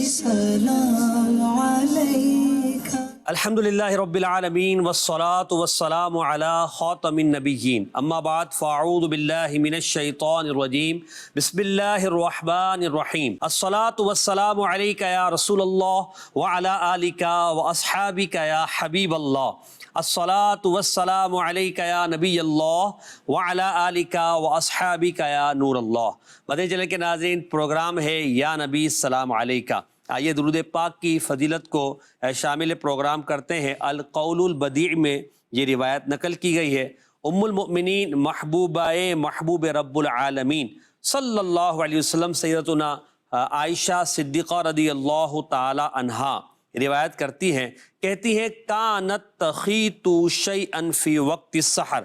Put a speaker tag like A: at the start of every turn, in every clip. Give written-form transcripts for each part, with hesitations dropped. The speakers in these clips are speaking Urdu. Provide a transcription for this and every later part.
A: سلام علیک.
B: الحمدللہ رب العالمین والصلاة والسلام علی خاتم النبیین اما بعد فاعوذ باللہ من الشیطان الرجیم بسم اللہ الرحمن الرحیم الصلاة والسلام علیک یا رسول اللہ وعلی آلک واصحابک یا حبیب اللہ الصلاة والسلام علیک یا نبی اللہ وعلی آلک واصحابک یا نور اللہ. مدنی چینل کے ناظرین، پروگرام ہے یا نبی السلام علیکہ. آئیے درود پاک کی فضیلت کو شامل پروگرام کرتے ہیں. القول البدیع میں یہ روایت نقل کی گئی ہے. ام المؤمنین محبوبہ محبوب رب العالمین صلی اللہ علیہ وسلم سیدتنا عائشہ صدیقہ رضی اللہ تعالی عنہا روایت کرتی ہیں، کہتی ہیں کانت تخیط شیئا فی وقت السحر،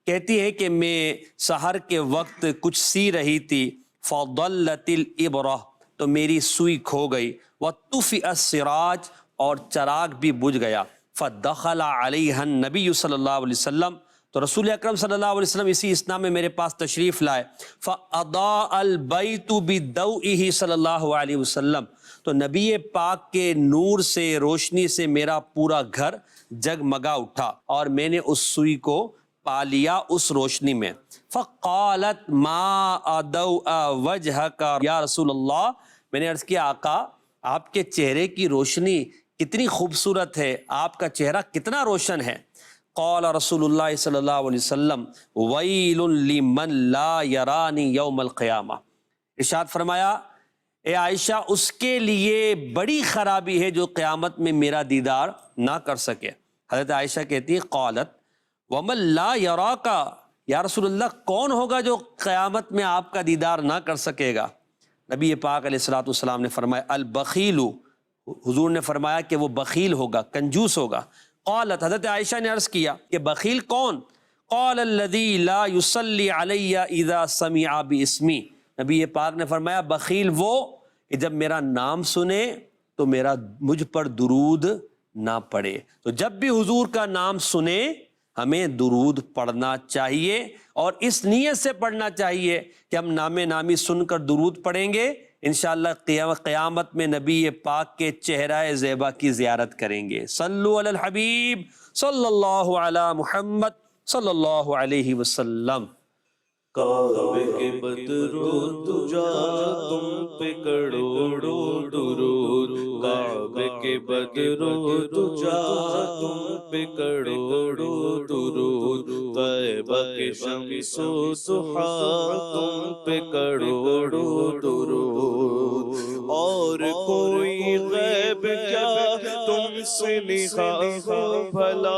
B: کہتی ہے کہ میں سحر کے وقت کچھ سی رہی تھی. فضلت الابرہ، تو میری سوئی کھو گئی. وطفئ السراج، اور چراغ بھی بجھ گیا. فدخل علیہ النبی صلی اللہ علیہ وسلم، تو رسول اکرم صلی اللہ علیہ وسلم اسی اسنا میں میرے پاس تشریف لائے. فاضاء البیت بضوئہ صلی اللہ علیہ وسلم، تو نبی پاک کے نور سے، روشنی سے میرا پورا گھر جگمگا اٹھا اور میں نے اس سوئی کو پا لیا اس روشنی میں. فقالت ما اضوء وجہک یا رسول اللہ، میں نے عرض کیا آقا آپ کے چہرے کی روشنی کتنی خوبصورت ہے، آپ کا چہرہ کتنا روشن ہے. قال رسول اللہ صلی اللہ علیہ وسلم ویل لمن لا یرانی یوم القیامہ، ارشاد فرمایا اے عائشہ اس کے لیے بڑی خرابی ہے جو قیامت میں میرا دیدار نہ کر سکے. حضرت عائشہ کہتی ہے قالت ومن لا یراکا، یا رسول اللہ کون ہوگا جو قیامت میں آپ کا دیدار نہ کر سکے گا. نبی پاک علیہ الصلوۃ والسلام نے فرمایا البخیل، حضور نے فرمایا کہ وہ بخیل ہوگا، کنجوس ہوگا. قالت، حضرت عائشہ نے عرض کیا کہ بخیل کون؟ قال الذی لا یصلی علی اذا سمع باسمی، نبی پاک نے فرمایا بخیل وہ کہ جب میرا نام سنے تو مجھ پر درود نہ پڑے. تو جب بھی حضور کا نام سنے ہمیں درود پڑھنا چاہیے، اور اس نیت سے پڑھنا چاہیے کہ ہم نام نامی سن کر درود پڑھیں گے، انشاءاللہ قیامت میں نبی پاک کے چہرہ زیبا کی زیارت کریں گے. صلو علی الحبیب صلی اللہ علی محمد صلی اللہ علیہ وسلم.
C: کعبے کے بدرو تجا تم پہ کروڑوں درود، کعبے کے بدرو تجا تم پہ کروڑوں درود، طیبہ کے شمس و ضحیٰ تم پہ کروڑوں درود. اور کوئی غیب کیا تم سے نگاہ بھلا،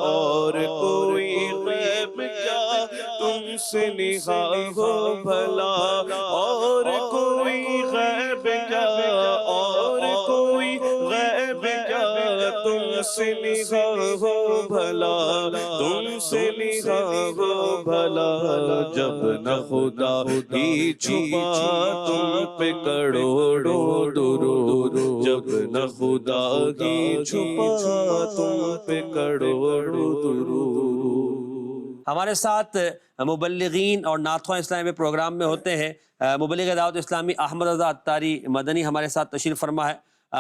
C: اور کوئی غیب کیا تم سے نگاہ بھلا، اور کوئی غیب کیا، اور کوئی غیب کیا تم سے نگاہ بھلا، تم سے نگاہ بھلا. جب نہ خدا ہی چھپا تم پہ کروڑوں درود، جب نہ خدا ہی چھپا تم پہ کروڑوں درود.
B: ہمارے ساتھ مبلغین اور نعتخواں اسلامی پروگرام میں ہوتے ہیں. مبلغ دعوت اسلامی احمد رضا عطاری مدنی ہمارے ساتھ تشریف فرما ہے.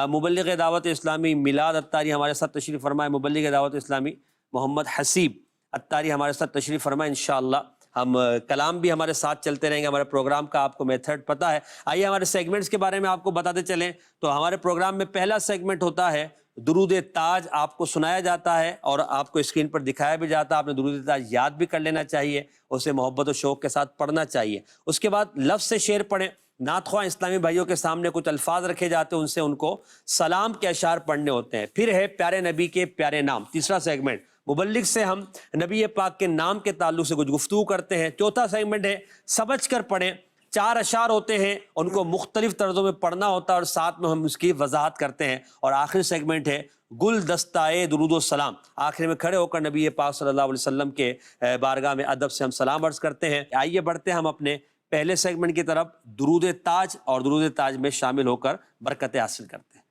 B: مبلغ دعوت اسلامی میلاد عطاری ہمارے ساتھ تشریف فرما ہے. مبلغ دعوت اسلامی محمد حسیب عطاری ہمارے ساتھ تشریف فرما ہے. انشاءاللہ ہم کلام بھی ہمارے ساتھ چلتے رہیں گے. ہمارے پروگرام کا آپ کو میتھڈ پتہ ہے. آئیے ہمارے سیگمنٹس کے بارے میں آپ کو بتاتے چلیں. تو ہمارے پروگرام میں پہلا سیگمنٹ ہوتا ہے درود تاج. آپ کو سنایا جاتا ہے اور آپ کو اسکرین پر دکھایا بھی جاتا ہے. آپ نے درود تاج یاد بھی کر لینا چاہیے، اسے محبت و شوق کے ساتھ پڑھنا چاہیے. اس کے بعد لفظ سے شعر پڑھیں. نعت خواہ اسلامی بھائیوں کے سامنے کچھ الفاظ رکھے جاتے ہیں، ان سے ان کو سلام کے اشعار پڑھنے ہوتے ہیں. پھر ہے پیارے نبی کے پیارے نام، تیسرا سیگمنٹ. مبلغ سے ہم نبی پاک کے نام کے تعلق سے کچھ گفتگو کرتے ہیں. چوتھا سیگمنٹ ہے سمجھ کر پڑھیں. 4 اشعار ہوتے ہیں، ان کو مختلف طرزوں میں پڑھنا ہوتا ہے اور ساتھ میں ہم اس کی وضاحت کرتے ہیں. اور آخری سیگمنٹ ہے گل دستائے درود و سلام. آخر میں کھڑے ہو کر نبی پاک صلی اللہ علیہ وسلم کے بارگاہ میں ادب سے ہم سلام عرض کرتے ہیں. آئیے بڑھتے ہیں ہم اپنے پہلے سیگمنٹ کی طرف، درود تاج، اور درود تاج میں شامل ہو کر برکتیں حاصل کرتے ہیں.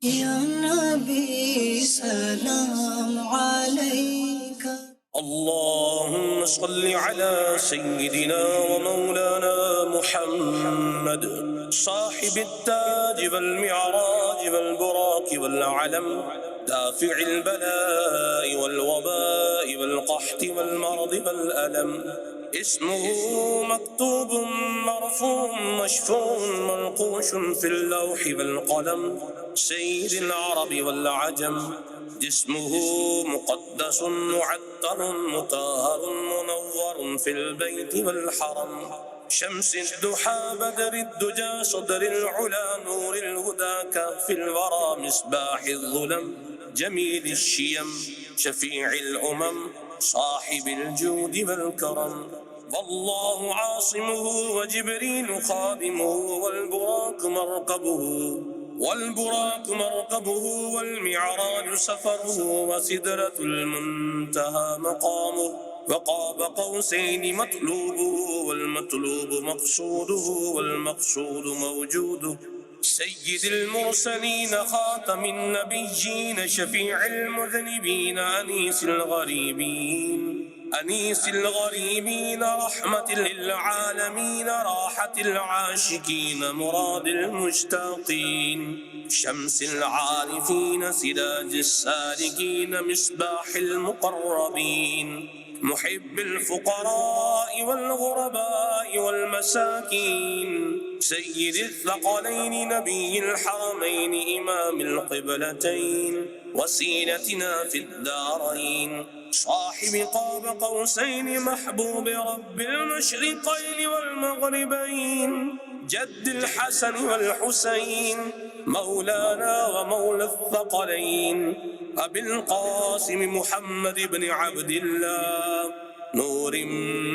A: یا نبی سلام علیک.
D: اللهم صل على سيدنا ومولانا محمد صاحب التاج والمعراج والبراق والعلم دافع البلاء والوباء والقحط والمرض والألم اسمه مكتوب مرفوع مشفوع منقوش في اللوح والقلم سيد العرب والعجم جسمه مقدس معطر مطهر منور في البيت والحرم شمس الضحى بدر الدجى صدر العلا نور الهدى كهف الورى مصباح الظلم جميل الشيم شفيع الأمم صاحب الجود والكرم والله عاصمه وجبريل خادمه والبراق مركبه والمعراج سفره وسدرة المنتهى مقامه وقاب قوسين مطلوبه والمطلوب مقصوده والمقصود موجوده سيد المرسلين خاتم النبيين شفيع المذنبين أنيس الغريبين رحمة للعالمين راحة العاشقين مراد المشتاقين شمس العارفين سراج السالكين مصباح المقربين محب الفقراء والغرباء والمساكين سيد الثقلين نبي الحرمين إمام القبلتين وسيلتنا في الدارين صاحب قاب قوسين محبوب رب المشرقين والمغربين جد الحسن والحسين مولانا ومولى الثقلين أبي القاسم محمد بن عبد الله نور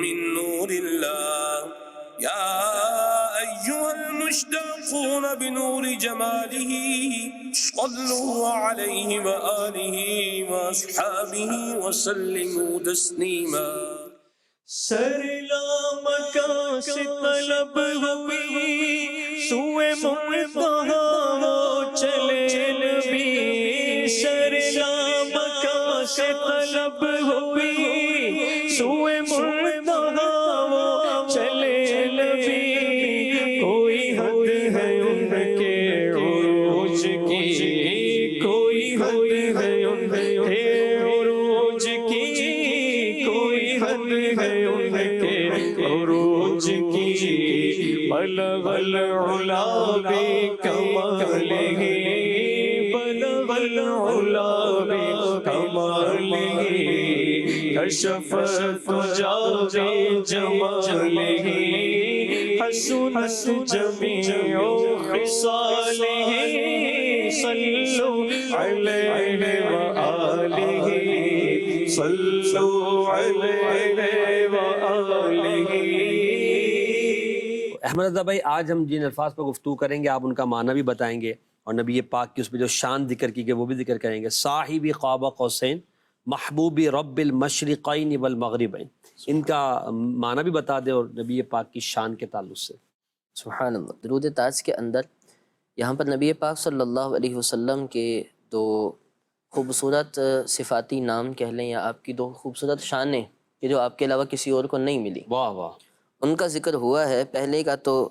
D: من نور الله يا أيها المشتاقون بنور جماله صلوا عليه وآله وأصحابه وسلموا تسليما
E: سرلا مکان سے طلب ہوئی سوئے منتہا وہ چلے نبی سرلا مکان سے طلب ہوئی سوئے منتہا وہ چلے نبی کوئی حد ہے ان کے عروج کی کوئی حد ہے ان کے عروج کی کوئی حد ہے ان کے عروج کی بلغ العلا بکمالہ بلغ العلا بکمالہ کشف الدجى بجمالہ حسنت جمیع خصالہ صلوا علیہ وآلہ صلوا علیہ وآلہ۔
B: احمد رضا بھائی، آج ہم جن الفاظ پر گفتگو کریں گے آپ ان کا معنی بھی بتائیں گے اور نبی پاک کی اس پہ جو شان ذکر کی گئی وہ بھی ذکر کریں گے۔ صاحب قاب قوسین محبوب رب المشرقین والمغربین، ان کا معنی بھی بتا دے اور نبی پاک کی شان کے تعلق سے۔
F: سبحان اللہ۔ درود تاج کے اندر یہاں پر نبی پاک صلی اللہ علیہ وسلم کے دو خوبصورت صفاتی نام کہہ لیں یا آپ کی دو خوبصورت شانیں کہ جو آپ کے علاوہ کسی اور کو نہیں ملی،
B: واہ واہ،
F: ان کا ذکر ہوا ہے۔ پہلے کا تو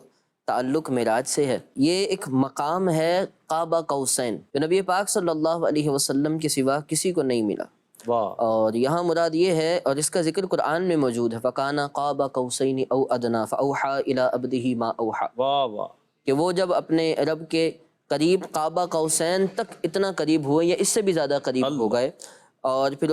F: تعلق معراج سے ہے، یہ ایک مقام ہے قاب قوسین جو نبی پاک صلی اللہ علیہ وسلم کے سوا کسی کو نہیں ملا،
B: واہ،
F: اور یہاں مراد یہ ہے اور اس کا ذکر قرآن میں موجود ہے فَكَانَ قَابَ قَوْسَيْنِ أَوْ أَدْنَىٰ فَأَوْحَىٰ إِلَىٰ عَبْدِهِ مَا أَوْحَىٰ،
B: واہ واہ،
F: کہ وہ جب اپنے رب کے قریب قاب قوسین تک اتنا قریب ہوئے یا اس سے بھی زیادہ قریب ہو گئے، اور پھر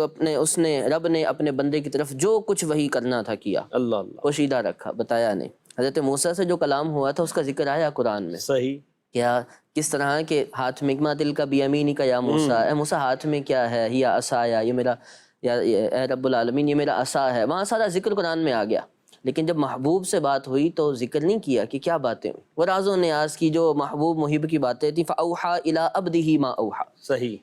F: رب نے اپنے بندے کی طرف جو کچھ وحی کرنا تھا کیا،
B: اللہ اللہ،
F: پوشیدہ رکھا، بتایا نہیں۔ حضرت موسیٰ سے جو کلام ہوا تھا اس کا ذکر آیا قرآن میں،
B: صحیح،
F: کیا کس طرح کہ ہاتھ میں ما تلک بیمینک یا موسیٰ، اے موسیٰ ہاتھ میں کیا ہے، یا عصایا، یہ میرا، یا اے رب العالمین یہ میرا عصا ہے، وہاں سارا ذکر قرآن میں آ گیا۔ لیکن جب محبوب سے بات ہوئی تو ذکر نہیں کیا کہ کیا باتیں ہوئی، وہ راز و نیاز کی جو محبوب محب کی باتیں تھیں، فَأَوْحَىٰ إِلَىٰ عَبْدِهِ مَا أَوْحَىٰ،
B: صحیح،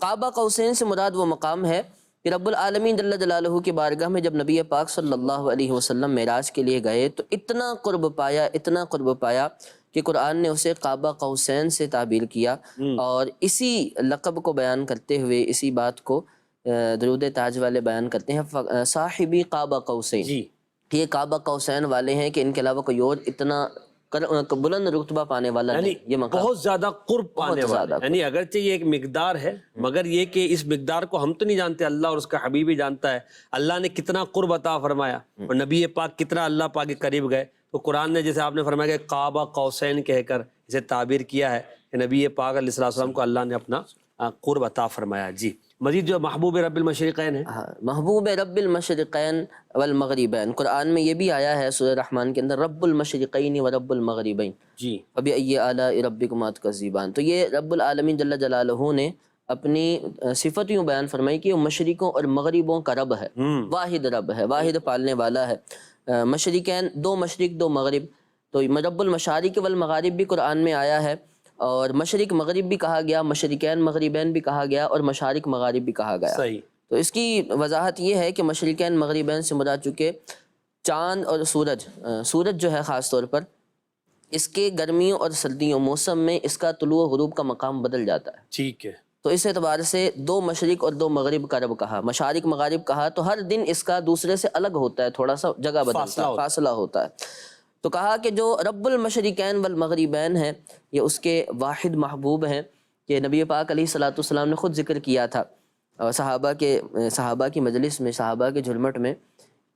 F: قاب قوسین سے مراد وہ مقام ہے کہ رب العالمین جل جلالہ کی بارگاہ میں جب نبی پاک صلی اللہ علیہ وسلم معراج کے لیے گئے تو اتنا قرب پایا کہ قرآن نے اسے قاب قوسین سے تعبیر کیا، اور اسی لقب کو بیان کرتے ہوئے اسی بات کو درود تاج والے بیان کرتے ہیں، صاحبی قاب قوسین،
B: جی،
F: یہ قاب قوسین والے ہیں کہ ان کے علاوہ کوئی اور اتنا بلند رتبہ پانے والا
B: یعنی
F: نہیں، یہ مقام
B: بہت زیادہ قرب پانے
F: بہت
B: والا،
F: زیادہ
B: یعنی اگرچہ یہ ایک مقدار ہے مگر یہ کہ اس مقدار کو ہم تو نہیں جانتے، اللہ اور اس کا حبیب ہی جانتا ہے اللہ نے کتنا قرب عطا فرمایا اور نبی پاک کتنا اللہ پاک کے قریب گئے۔ تو قرآن نے جیسے آپ نے فرمایا کہ قاب قوسین کہہ کر اسے تعبیر کیا ہے کہ نبی پاک علیہ السلام کو اللہ نے اپنا قرب عطا فرمایا۔ جی مزید جو محبوب رب المشرقین ہے،
F: ہاں، محبوب رب المشرقین والمغربین، قرآن میں یہ بھی آیا ہے سورہ رحمان کے اندر، رب المشرقین و رب المغربین
B: جی
F: فبأی آلاء ربکما تکذبان۔ تو یہ رب العالمین جل جلالہ نے اپنی صفت یوں بیان فرمائی کہ وہ مشرقوں اور مغربوں کا رب ہے، واحد رب ہے، واحد پالنے والا ہے۔ مشرقین، دو مشرق دو مغرب، تو رب المشارق والمغارب بھی قرآن میں آیا ہے، اور مشرق مغرب بھی کہا گیا، مشرقین مغربین بھی کہا گیا، اور مشارق مغارب بھی کہا گیا۔
B: صحیح۔
F: تو اس کی وضاحت یہ ہے کہ مشرقین مغربین سے مراد چکے چاند اور سورج، سورج جو ہے خاص طور پر اس کے گرمیوں اور سردیوں موسم میں اس کا طلوع و غروب کا مقام بدل جاتا ہے،
B: ٹھیک ہے،
F: تو اس اعتبار سے دو مشرق اور دو مغرب کا رب کہا، مشارق مغارب کہا، تو ہر دن اس کا دوسرے سے الگ ہوتا ہے، تھوڑا سا جگہ بدلتا ہے، فاصلہ ہوتا ہے۔ تو کہا کہ جو رب المشرقین والمغربین ہیں یہ اس کے واحد محبوب ہیں، کہ نبی پاک علیہ الصلوۃ والسلام نے خود ذکر کیا تھا صحابہ کی مجلس میں، صحابہ کے جھلمٹ میں،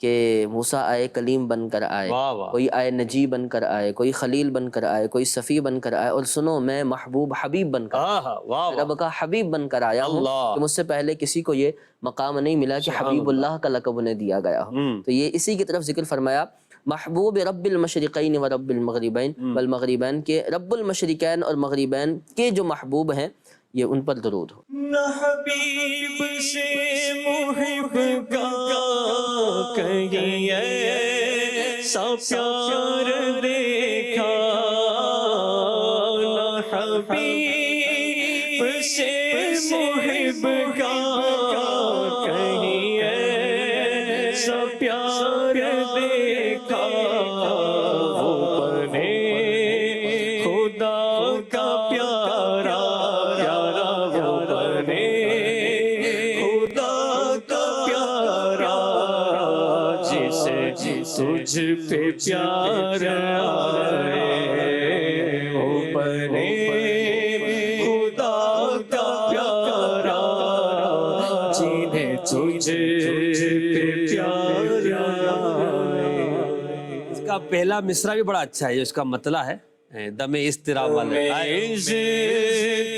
F: کہ موسیٰ آئے کلیم بن کر آئے،
B: واہ واہ،
F: کوئی آئے نجی بن کر آئے، کوئی خلیل بن کر آئے، کوئی صفی بن کر آئے، اور سنو میں محبوب حبیب بن کر
B: واہ واہ،
F: رب کا حبیب بن کر آیا ہوں،
B: اللہ،
F: کہ مجھ سے پہلے کسی کو یہ مقام نہیں ملا کہ حبیب اللہ کا لقب انہیں دیا گیا ہو۔ تو یہ اسی کی طرف ذکر فرمایا، محبوب رب المشرقین و رب المغربین والمغربین، کے رب المشرقین اور مغربین کے جو محبوب ہیں یہ ان پر درود ہو۔
E: نہ حبیب سے محب کا کہیں ایسا پیار دیکھا، نہ حبیب سے محب کا کہیں ایسا پیار دیکھا، وہ بنے خدا کا پیارا پیارا، وہ بنے خدا کا پیارا، جسے تجھ پہ پیار آئے، وہ بنے خدا کا پیارا، جنہیں تجھ پہ پیار آئے۔
B: اس کا پہلا مصرع بھی بڑا اچھا ہے، جو اس کا مطلع ہے دم اضطراب والا،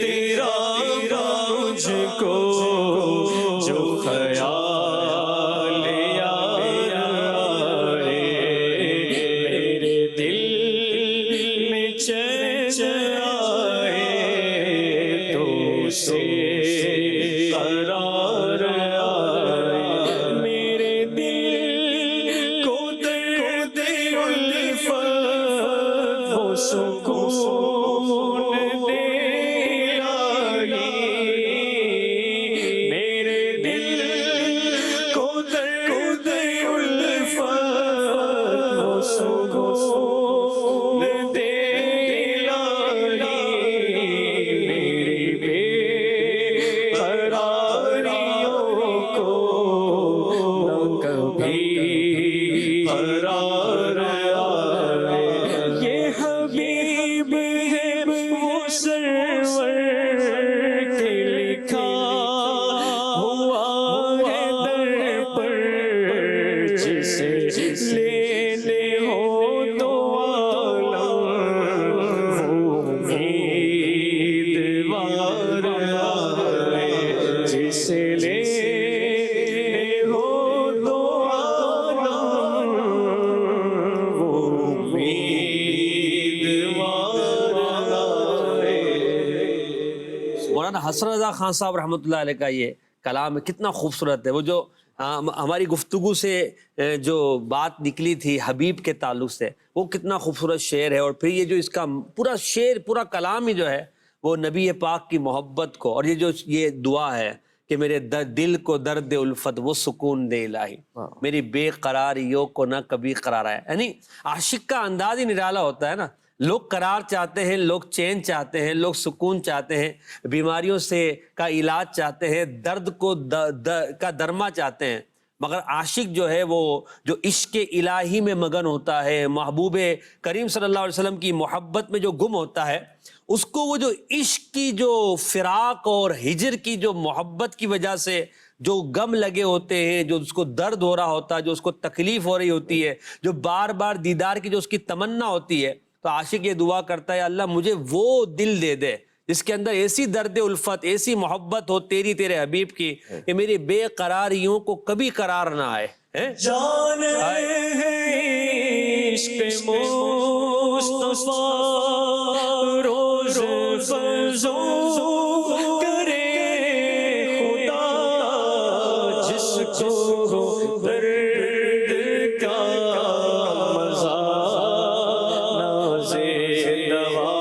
E: تیرا مجھ کو جو خیال یار آئے، میرے دل میں چین آئے، تو سے قرار آئے، میرے دل کو درد الفت وہ سکون دے آئی، میرے دل کو درد الفت وہ سکون دے آئی، میری بے قراریوں کو نہ کبھی قرار آئے، یہ حبیب ہے وہ سرور کے لکھا ہوا ہے در پر، جسے لینے ہو تو عالم وہ امیدوار آئے، جسے لینے ہو تو عالم وہ امیدوار آئے۔
B: مولانا حسن رضا خان صاحب رحمۃ اللہ علیہ کا یہ کلام کتنا خوبصورت ہے، وہ جو ہماری گفتگو سے جو بات نکلی تھی حبیب کے تعلق سے، وہ کتنا خوبصورت شعر ہے، اور پھر یہ جو اس کا پورا شعر پورا کلام ہی جو ہے وہ نبی پاک کی محبت کو، اور یہ دعا ہے کہ میرے دل کو درد الفت وہ سکون دے الہی، میری بے قراریوں کو نہ کبھی قرار آئے۔ یعنی عاشق کا انداز ہی نرالا ہوتا ہے نا، لوگ قرار چاہتے ہیں، لوگ چین چاہتے ہیں، لوگ سکون چاہتے ہیں، بیماریوں سے کا علاج چاہتے ہیں، درد کو کا درما چاہتے ہیں، مگر عاشق جو ہے وہ جو عشق الہی میں مگن ہوتا ہے، محبوب کریم صلی اللہ علیہ وسلم کی محبت میں جو گم ہوتا ہے، اس کو وہ جو عشق کی جو فراق اور ہجر کی جو محبت کی وجہ سے جو غم لگے ہوتے ہیں، جو اس کو درد ہو رہا ہوتا ہے، جو اس کو تکلیف ہو رہی ہوتی ہے، جو بار بار دیدار کی جو اس کی تمنا ہوتی ہے، تو عاشق یہ دعا کرتا ہے اللہ مجھے وہ دل دے دے جس کے اندر ایسی درد الفت، ایسی محبت ہو تیری تیرے حبیب کی کہ میری بے قراریوں کو کبھی قرار نہ آئے۔
E: جان ہے عشق مصطفیٰ روز فزوں کرے خدا، جس کو درد کا مزہ ناز دوا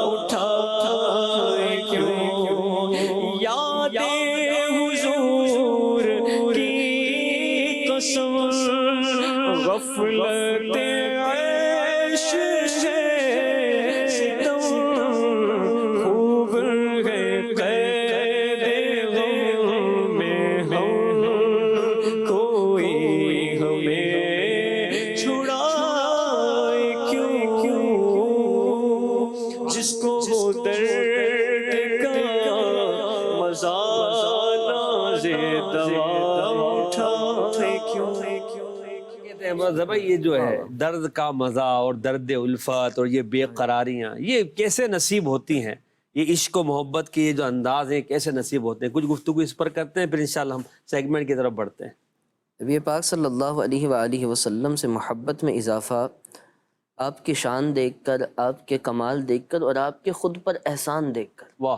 E: اٹھائے کیوں، یاد حضور کی قسم غفلت عیش ہے ستم، خوب ہے قید غم میں ہم، کوئی ہمیں چھڑائے کیوں، جس کو ہو درد کا مزہ ناز دوا اٹھائے کیوں۔
B: بھائی یہ جو ہے درد کا مزہ اور درد الفت اور یہ بے قراریاں یہ کیسے نصیب ہوتی ہیں؟ یہ عشق و محبت کے یہ جو انداز ہیں کیسے نصیب ہوتے ہیں؟ کچھ گفتگو اس پر کرتے ہیں، پھر انشاءاللہ ہم سیگمنٹ کی طرف بڑھتے ہیں۔
F: نبی پاک صلی اللہ علیہ وآلہ وسلم سے محبت میں اضافہ آپ کی شان دیکھ کر، آپ کے کمال دیکھ کر اور آپ کے خود پر احسان دیکھ کر،
B: واہ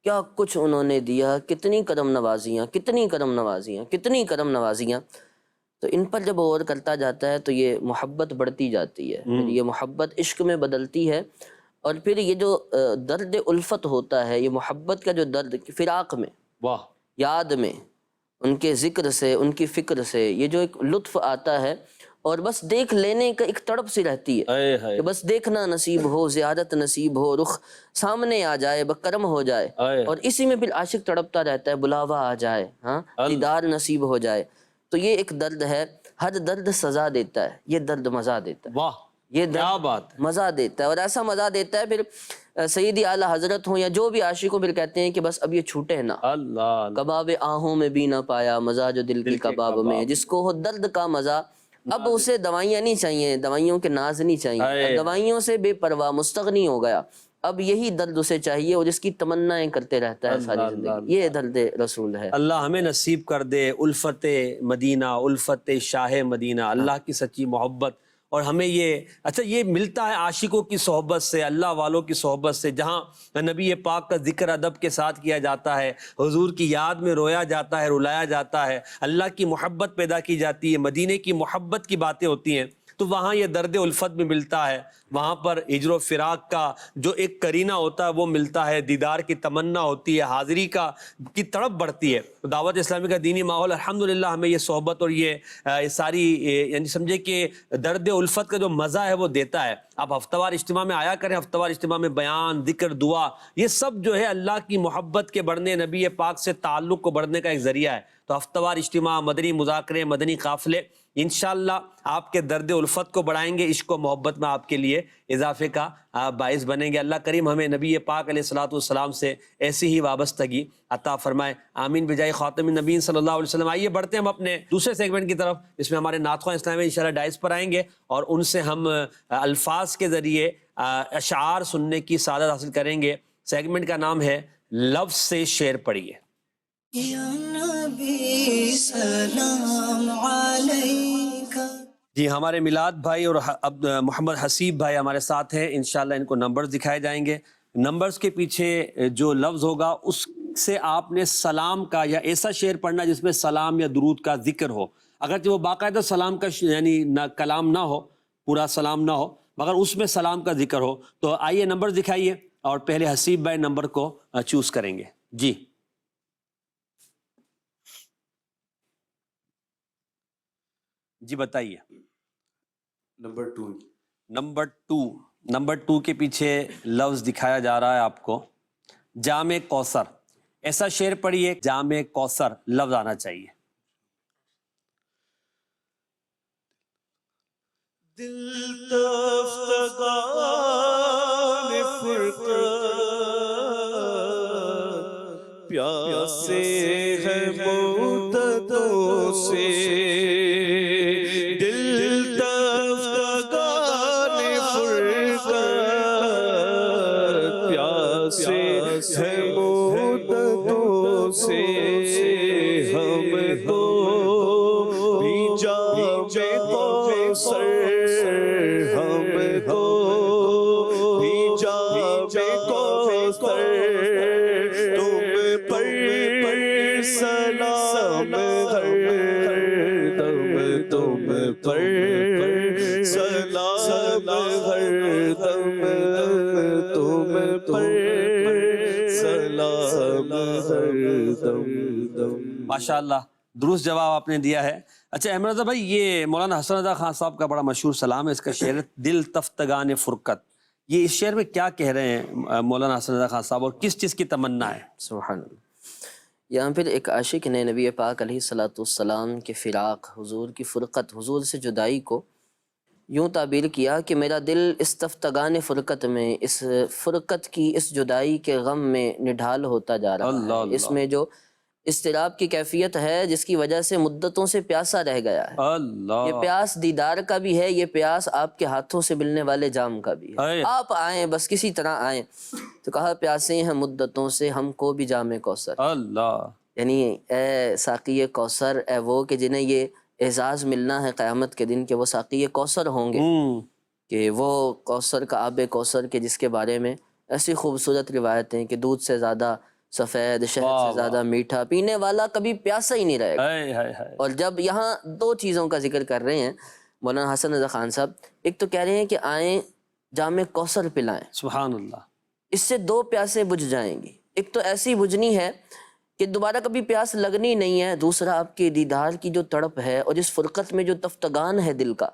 F: کیا کچھ انہوں نے دیا، کتنی کرم نوازیاں، کتنی کرم نوازیاں، کتنی کرم نوازیاں۔ تو ان پر جب غور کرتا جاتا ہے تو یہ محبت بڑھتی جاتی ہے، پھر یہ محبت عشق میں بدلتی ہے، اور پھر یہ جو درد الفت ہوتا ہے، یہ محبت کا جو درد فراق میں،
B: واہ
F: یاد میں، ان کے ذکر سے، ان کی فکر سے یہ جو ایک لطف آتا ہے، اور بس دیکھ لینے کا ایک تڑپ سی رہتی ہے کہ بس دیکھنا نصیب ہو، زیارت نصیب ہو، رخ سامنے آ جائے، بکرم ہو جائے، اور اسی میں پھر عاشق تڑپتا رہتا ہے، بلاوا آ جائے، ہاں دیدار نصیب ہو جائے۔ تو یہ ایک درد ہے، ہر درد سزا دیتا ہے، یہ درد مزہ دیتا ہے،
B: واہ
F: یہ
B: کیا
F: درد
B: بات ہے۔
F: مزہ دیتا ہے، اور ایسا مزہ دیتا ہے پھر سیدی اعلیٰ حضرت ہوں یا جو بھی عاشق ہوں، پھر کہتے ہیں کہ بس اب یہ چھوٹے نہ،
B: اللہ
F: کباب آہوں میں بھی نہ پایا مزہ جو دل کی کباب میں، جس کو ہو درد کا مزہ، اب اسے دوائیاں نہیں چاہیے، دوائیوں کے ناز نہیں چاہیے، اب دوائیوں سے بے پرواہ مستغنی ہو گیا، اب یہی درد اسے چاہیے اور جس کی تمنائیں کرتے رہتا ہے ساری زندگی۔ یہ درد رسول ہے۔
B: اللہ ہمیں نصیب کر دے الفت مدینہ، الفت شاہ مدینہ، اللہ کی سچی محبت، اور ہمیں یہ اچھا یہ ملتا ہے عاشقوں کی صحبت سے، اللہ والوں کی صحبت سے، جہاں نبی پاک کا ذکر ادب کے ساتھ کیا جاتا ہے، حضور کی یاد میں رویا جاتا ہے، رلایا جاتا ہے، اللہ کی محبت پیدا کی جاتی ہے، مدینے کی محبت کی باتیں ہوتی ہیں، تو وہاں یہ درد الفت بھی ملتا ہے، وہاں پر ہجر و فراق کا جو ایک کرینہ ہوتا ہے وہ ملتا ہے، دیدار کی تمنا ہوتی ہے، حاضری کی تڑپ بڑھتی ہے۔ دعوت اسلامی کا دینی ماحول الحمدللہ ہمیں یہ صحبت اور یہ ساری یعنی سمجھے کہ درد الفت کا جو مزہ ہے وہ دیتا ہے۔ آپ ہفتہ وار اجتماع میں آیا کریں، ہفتہ وار اجتماع میں بیان، ذکر، دعا، یہ سب جو ہے اللہ کی محبت کے بڑھنے، نبی پاک سے تعلق کو بڑھنے کا ایک ذریعہ ہے۔ تو ہفتہ وار اجتماع، مدنی مذاکرے، مدنی قافلے انشاءاللہ آپ کے درد الفت کو بڑھائیں گے، عشق و محبت میں آپ کے لیے اضافے کا باعث بنیں گے۔ اللہ کریم ہمیں نبی پاک علیہ الصلوۃ والسلام سے ایسی ہی وابستگی عطا فرمائے، آمین بجائے خاتم النبیین صلی اللہ علیہ وسلم۔ آئیے بڑھتے ہیں ہم اپنے دوسرے سیگمنٹ کی طرف، اس میں ہمارے نعت خواں اسلامی انشاءاللہ ڈائز پر آئیں گے اور ان سے ہم الفاظ کے ذریعے اشعار سننے کی سعادت حاصل کریں گے۔ سیگمنٹ کا نام ہے لفظ سے شعر پڑھیے۔
A: یا نبی سلام علیکہ۔
B: جی ہمارے میلاد بھائی اور محمد حسیب بھائی ہمارے ساتھ ہیں، انشاءاللہ ان کو نمبرز دکھائے جائیں گے۔ نمبرز کے پیچھے جو لفظ ہوگا اس سے آپ نے سلام کا یا ایسا شعر پڑھنا جس میں سلام یا درود کا ذکر ہو، اگرچہ وہ باقاعدہ سلام کا یعنی نہ کلام نہ ہو، پورا سلام نہ ہو، مگر اس میں سلام کا ذکر ہو۔ تو آئیے نمبر دکھائیے اور پہلے حسیب بھائی نمبر کو چوز کریں گے۔ جی بتائیے۔ نمبر 2 کے پیچھے لفظ دکھایا جا رہا ہے آپ کو، جام کوثر۔ ایسا شعر پڑھیے، جام کوثر لفظ آنا چاہیے۔
C: دل تفتگان فرقت پیاسے ہے مدتوں سے، دل تفتگان فرقت پیاسے ہے مدتوں سے، ہم کو بھی جام کوثر، ہم کو بھی جام کوثر، تم پر سلام ہر دم، تم پر سلام ہر دم، تم پر سلام ہر دم دم۔
B: ماشاءاللہ درست جواب آپ نے دیا ہے۔ اچھا احمد رضا بھائی، یہ مولانا حسن رضا خان صاحب کا بڑا مشہور سلام ہے، اس کا شعر ہے دل تفتگان فرقت، یہ اس شعر میں کیا کہہ رہے ہیں مولانا حسن رضا خان صاحب، اور کس چیز کی تمنا ہے؟
F: سبحان اللہ۔ یہاں پھر ایک عاشق نے نبی پاک علیہ الصلوۃ والسلام کے فراق، حضور کی فرقت، حضور سے جدائی کو یوں تعبیر کیا کہ میرا دل اس تفتگان فرقت میں، اس فرقت کی، اس جدائی کے غم میں نڈھال ہوتا جا رہا ہے۔ اس میں جو اضطراب کی کیفیت ہے جس کی وجہ سے مدتوں سے پیاسا رہ گیا ہے، یہ پیاس دیدار کا بھی ہے، یہ پیاس آپ کے ہاتھوں سے ملنے والے جام کا بھی ہے۔ آپ آئیں، بس کسی طرح آئیں، تو کہا پیاسے ہیں مدتوں سے ہم کو بھی جام کوثر، یعنی اے ساقی کوثر، اے وہ کہ جنہیں یہ اعزاز ملنا ہے قیامت کے دن کہ وہ ساقی کوثر ہوں گے، کہ وہ کوثر کا آب کوثر کے جس کے بارے میں ایسی خوبصورت روایتیں کہ دودھ سے زیادہ سفید، شہد سے زیادہ میٹھا، پینے والا کبھی پیاسا ہی نہیں رہے گا۔ اور جب یہاں دو چیزوں کا ذکر کر رہے ہیں مولانا حسن رضا خان صاحب، ایک تو کہہ رہے ہیں کہ آئیں جام کوثر پلائیں،
B: سبحان اللہ،
F: اس سے دو پیاسے بجھ جائیں گی، ایک تو ایسی بجھنی ہے کہ دوبارہ کبھی پیاس لگنی نہیں ہے، دوسرا آپ کے دیدار کی جو تڑپ ہے اور اس فرقت میں جو تفتگان ہے دل کا،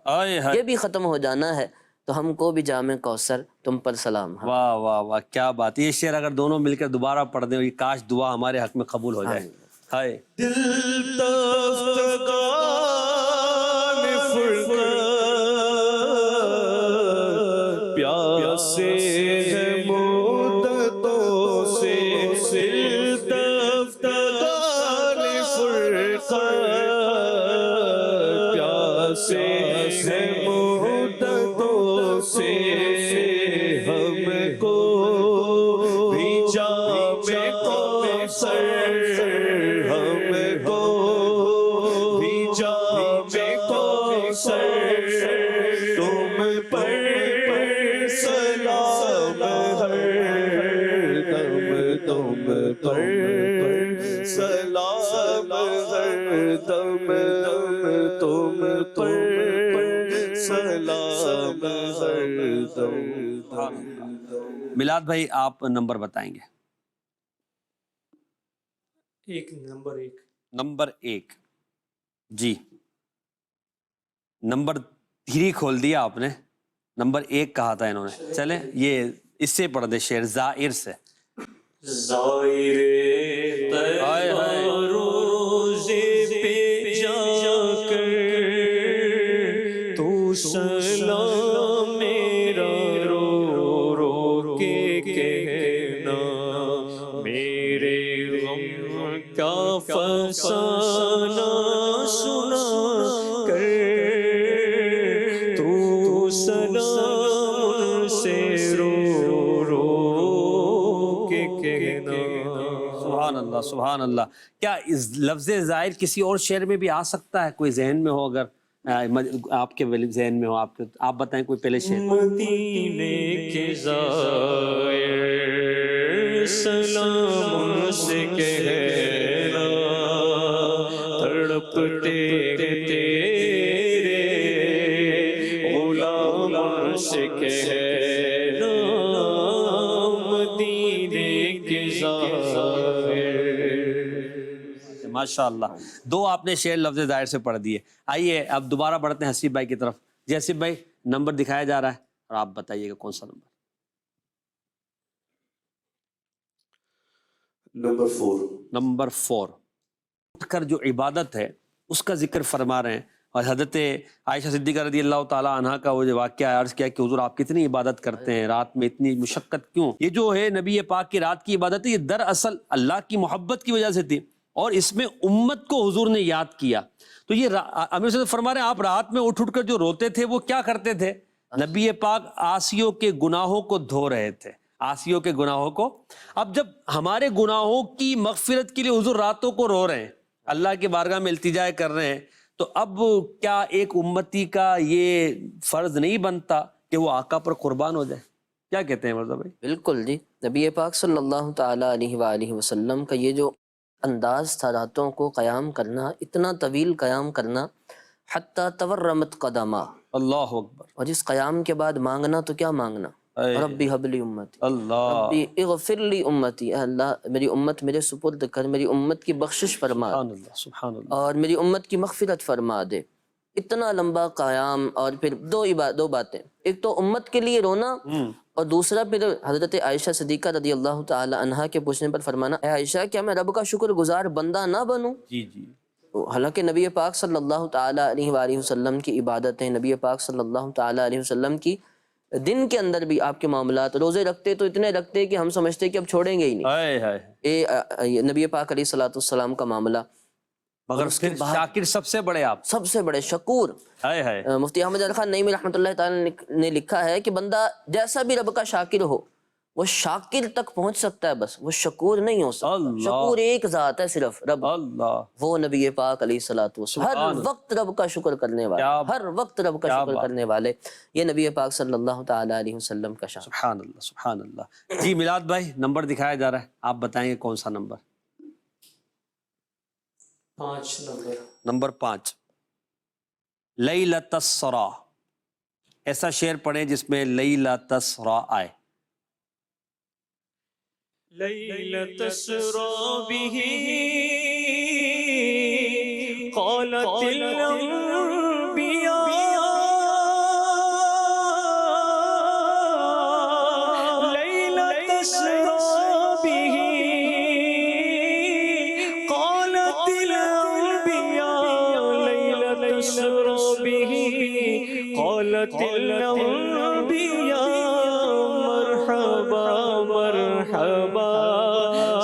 F: یہ بھی ختم ہو جانا ہے، تو ہم کو بھی جام کوثر تم پر سلام۔
B: واہ واہ واہ، کیا بات ہے، یہ شعر اگر دونوں مل کر دوبارہ پڑھ دیں، یہ کاش دعا ہمارے حق میں قبول ہو جائے۔ ہائے
C: دل تفتگان فرقت پیاسے ہے مدتوں سے، دل تفتگان فرقت پیاسے ہے مدتوں سے، ہم کو بھی جام کوثر، ہم کو بھی جام کوثر، تم پر سلام ہر دم، تم پر سلام ہر دم، تم پر سلام ہر دم۔
B: میلاد بھائی آپ نمبر بتائیں گے؟ نمبر ایک جی، نمبر دھیری کھول دیا آپ نے، نمبر ایک کہا تھا انہوں نے، چلیں یہ اس سے پڑھ دے شعر زائر سے۔
E: زائر روزے پہ جا کر تو سلام میرا رو رو کے کہنا، میرے غم کا فسانہ سنا کر تو سلام سے رو رو کے کہنا۔
B: سبحان اللہ سبحان اللہ۔ کیا اس لفظ زائر کسی اور شعر میں بھی آ سکتا ہے؟ کوئی ذہن میں ہو، اگر آپ کے ذہن میں ہو، آپ بتائیں کوئی پہلے شعر۔
E: مدینے کے زائر سلام سے کہنا، تڑپتے تیرے غلام سے کہنا، مدینے کے زائر۔
B: ماشاءاللہ، دو آپ نے شعر لفظ ظاہر سے پڑھ دیے۔ آئیے اب دوبارہ بڑھتے ہیں حسیب بھائی کی طرف۔ جی حسیب بھائی، نمبر دکھایا جا رہا ہے اور آپ بتائیے گا کون سا نمبر؟
C: نمبر 4۔
B: نمبر 4 اٹھ کر جو عبادت ہے اس کا ذکر فرما رہے ہیں اور حضرت عائشہ صدیقہ رضی اللہ تعالیٰ عنہ کا وہ جو واقعہ عرض کیا کہ حضور آپ کتنی عبادت کرتے ہیں، رات میں اتنی مشقت کیوں؟ یہ جو ہے نبی پاک کی رات کی عبادت ہے، یہ دراصل اللہ کی محبت کی وجہ سے تھی، اور اس میں امت کو حضور نے یاد کیا۔ تو یہ امیر صاحب فرما رہے ہیں آپ رات میں اٹھ کر جو روتے تھے وہ کیا کرتے تھے؟ نبی پاک آسیوں کے گناہوں کو دھو رہے تھے، آسیوں کے گناہوں کو۔ اب جب ہمارے گناہوں کی مغفرت کے لیے حضور راتوں کو رو رہے ہیں، اللہ کی بارگاہ میں التجا کر رہے ہیں، تو اب کیا ایک امتی کا یہ فرض نہیں بنتا کہ وہ آقا پر قربان ہو جائے؟ کیا کہتے ہیں مرزا بھائی؟
F: بالکل جی، نبی پاک صلی اللہ تعالیٰ علیہ وآلہ وسلم کا یہ جو انداز تھا راتوں کو قیام کرنا، اتنا طویل قیام کرنا، حتیٰ تورمت قدما،
B: اللہ اکبر۔
F: اور اس قیام کے بعد مانگنا تو کیا مانگنا؟ ربی حب لی امتی،
B: اللہ،
F: ربی اغفر لی امتی، اے اللہ میری امت میرے سپرد کر، میری امت کی بخشش فرما
B: سبحان اللہ، سبحان اللہ۔
F: اور میری امت کی مغفرت فرما دے۔ اتنا لمبا قیام، اور پھر دو باتیں، ایک تو امت کے لیے رونا، اور دوسرا پھر حضرت عائشہ صدیقہ رضی اللہ تعالی عنہا کے پوچھنے پر فرمانا، اے عائشہ کیا میں رب کا شکر گزار بندہ نہ بنوں؟
B: جی جی۔
F: حالانکہ نبی پاک صلی اللہ تعالی علیہ وآلہ وسلم کی عبادتیں، نبی پاک صلی اللہ تعالی علیہ وسلم کی دن کے اندر بھی آپ کے معاملات، روزے رکھتے تو اتنے رکھتے کہ ہم سمجھتے کہ اب چھوڑیں گے ہی نہیں،
B: ہائے ہائے،
F: نبی پاک علیہ السلام کا معاملہ،
B: مگر پھر شاکر سب سے بڑے آپ،
F: سب سے بڑے شکور۔
B: ہائے ہائے،
F: مفتی احمد علی خان نعیمی رحمۃ اللہ تعالی نے لکھا ہے کہ بندہ جیسا بھی رب کا شاکر ہو، وہ شاکر تک پہنچ سکتا ہے، بس وہ شکور نہیں ہو سکتا۔
B: اللہ،
F: شکور ایک ذات ہے صرف، رب،
B: اللہ،
F: وہ نبی پاک علیہ الصلوۃ والسلام، ہر وقت رب کا شکر کرنے والے، ہر وقت رب کا شکر کرنے والے، یہ نبی پاک صلی اللہ تعالی علیہ وسلم کا شان۔
B: سبحان اللہ، سبحان اللہ۔ جی میلاد بھائی، نمبر دکھایا جا رہا ہے، آپ بتائیں گے کون سا نمبر؟
E: 5 نمبر۔
B: نمبر 5، لیلۃ السرا۔ ایسا شعر پڑھیں جس میں لیلۃ السرا آئے۔
E: لیلۃ السرا بہ قالت الانبیاء لیلۃ السرا بہ قالت الانبیاء لیلۃ السرا بہ قالت الانبیاء مرحبا مرحبا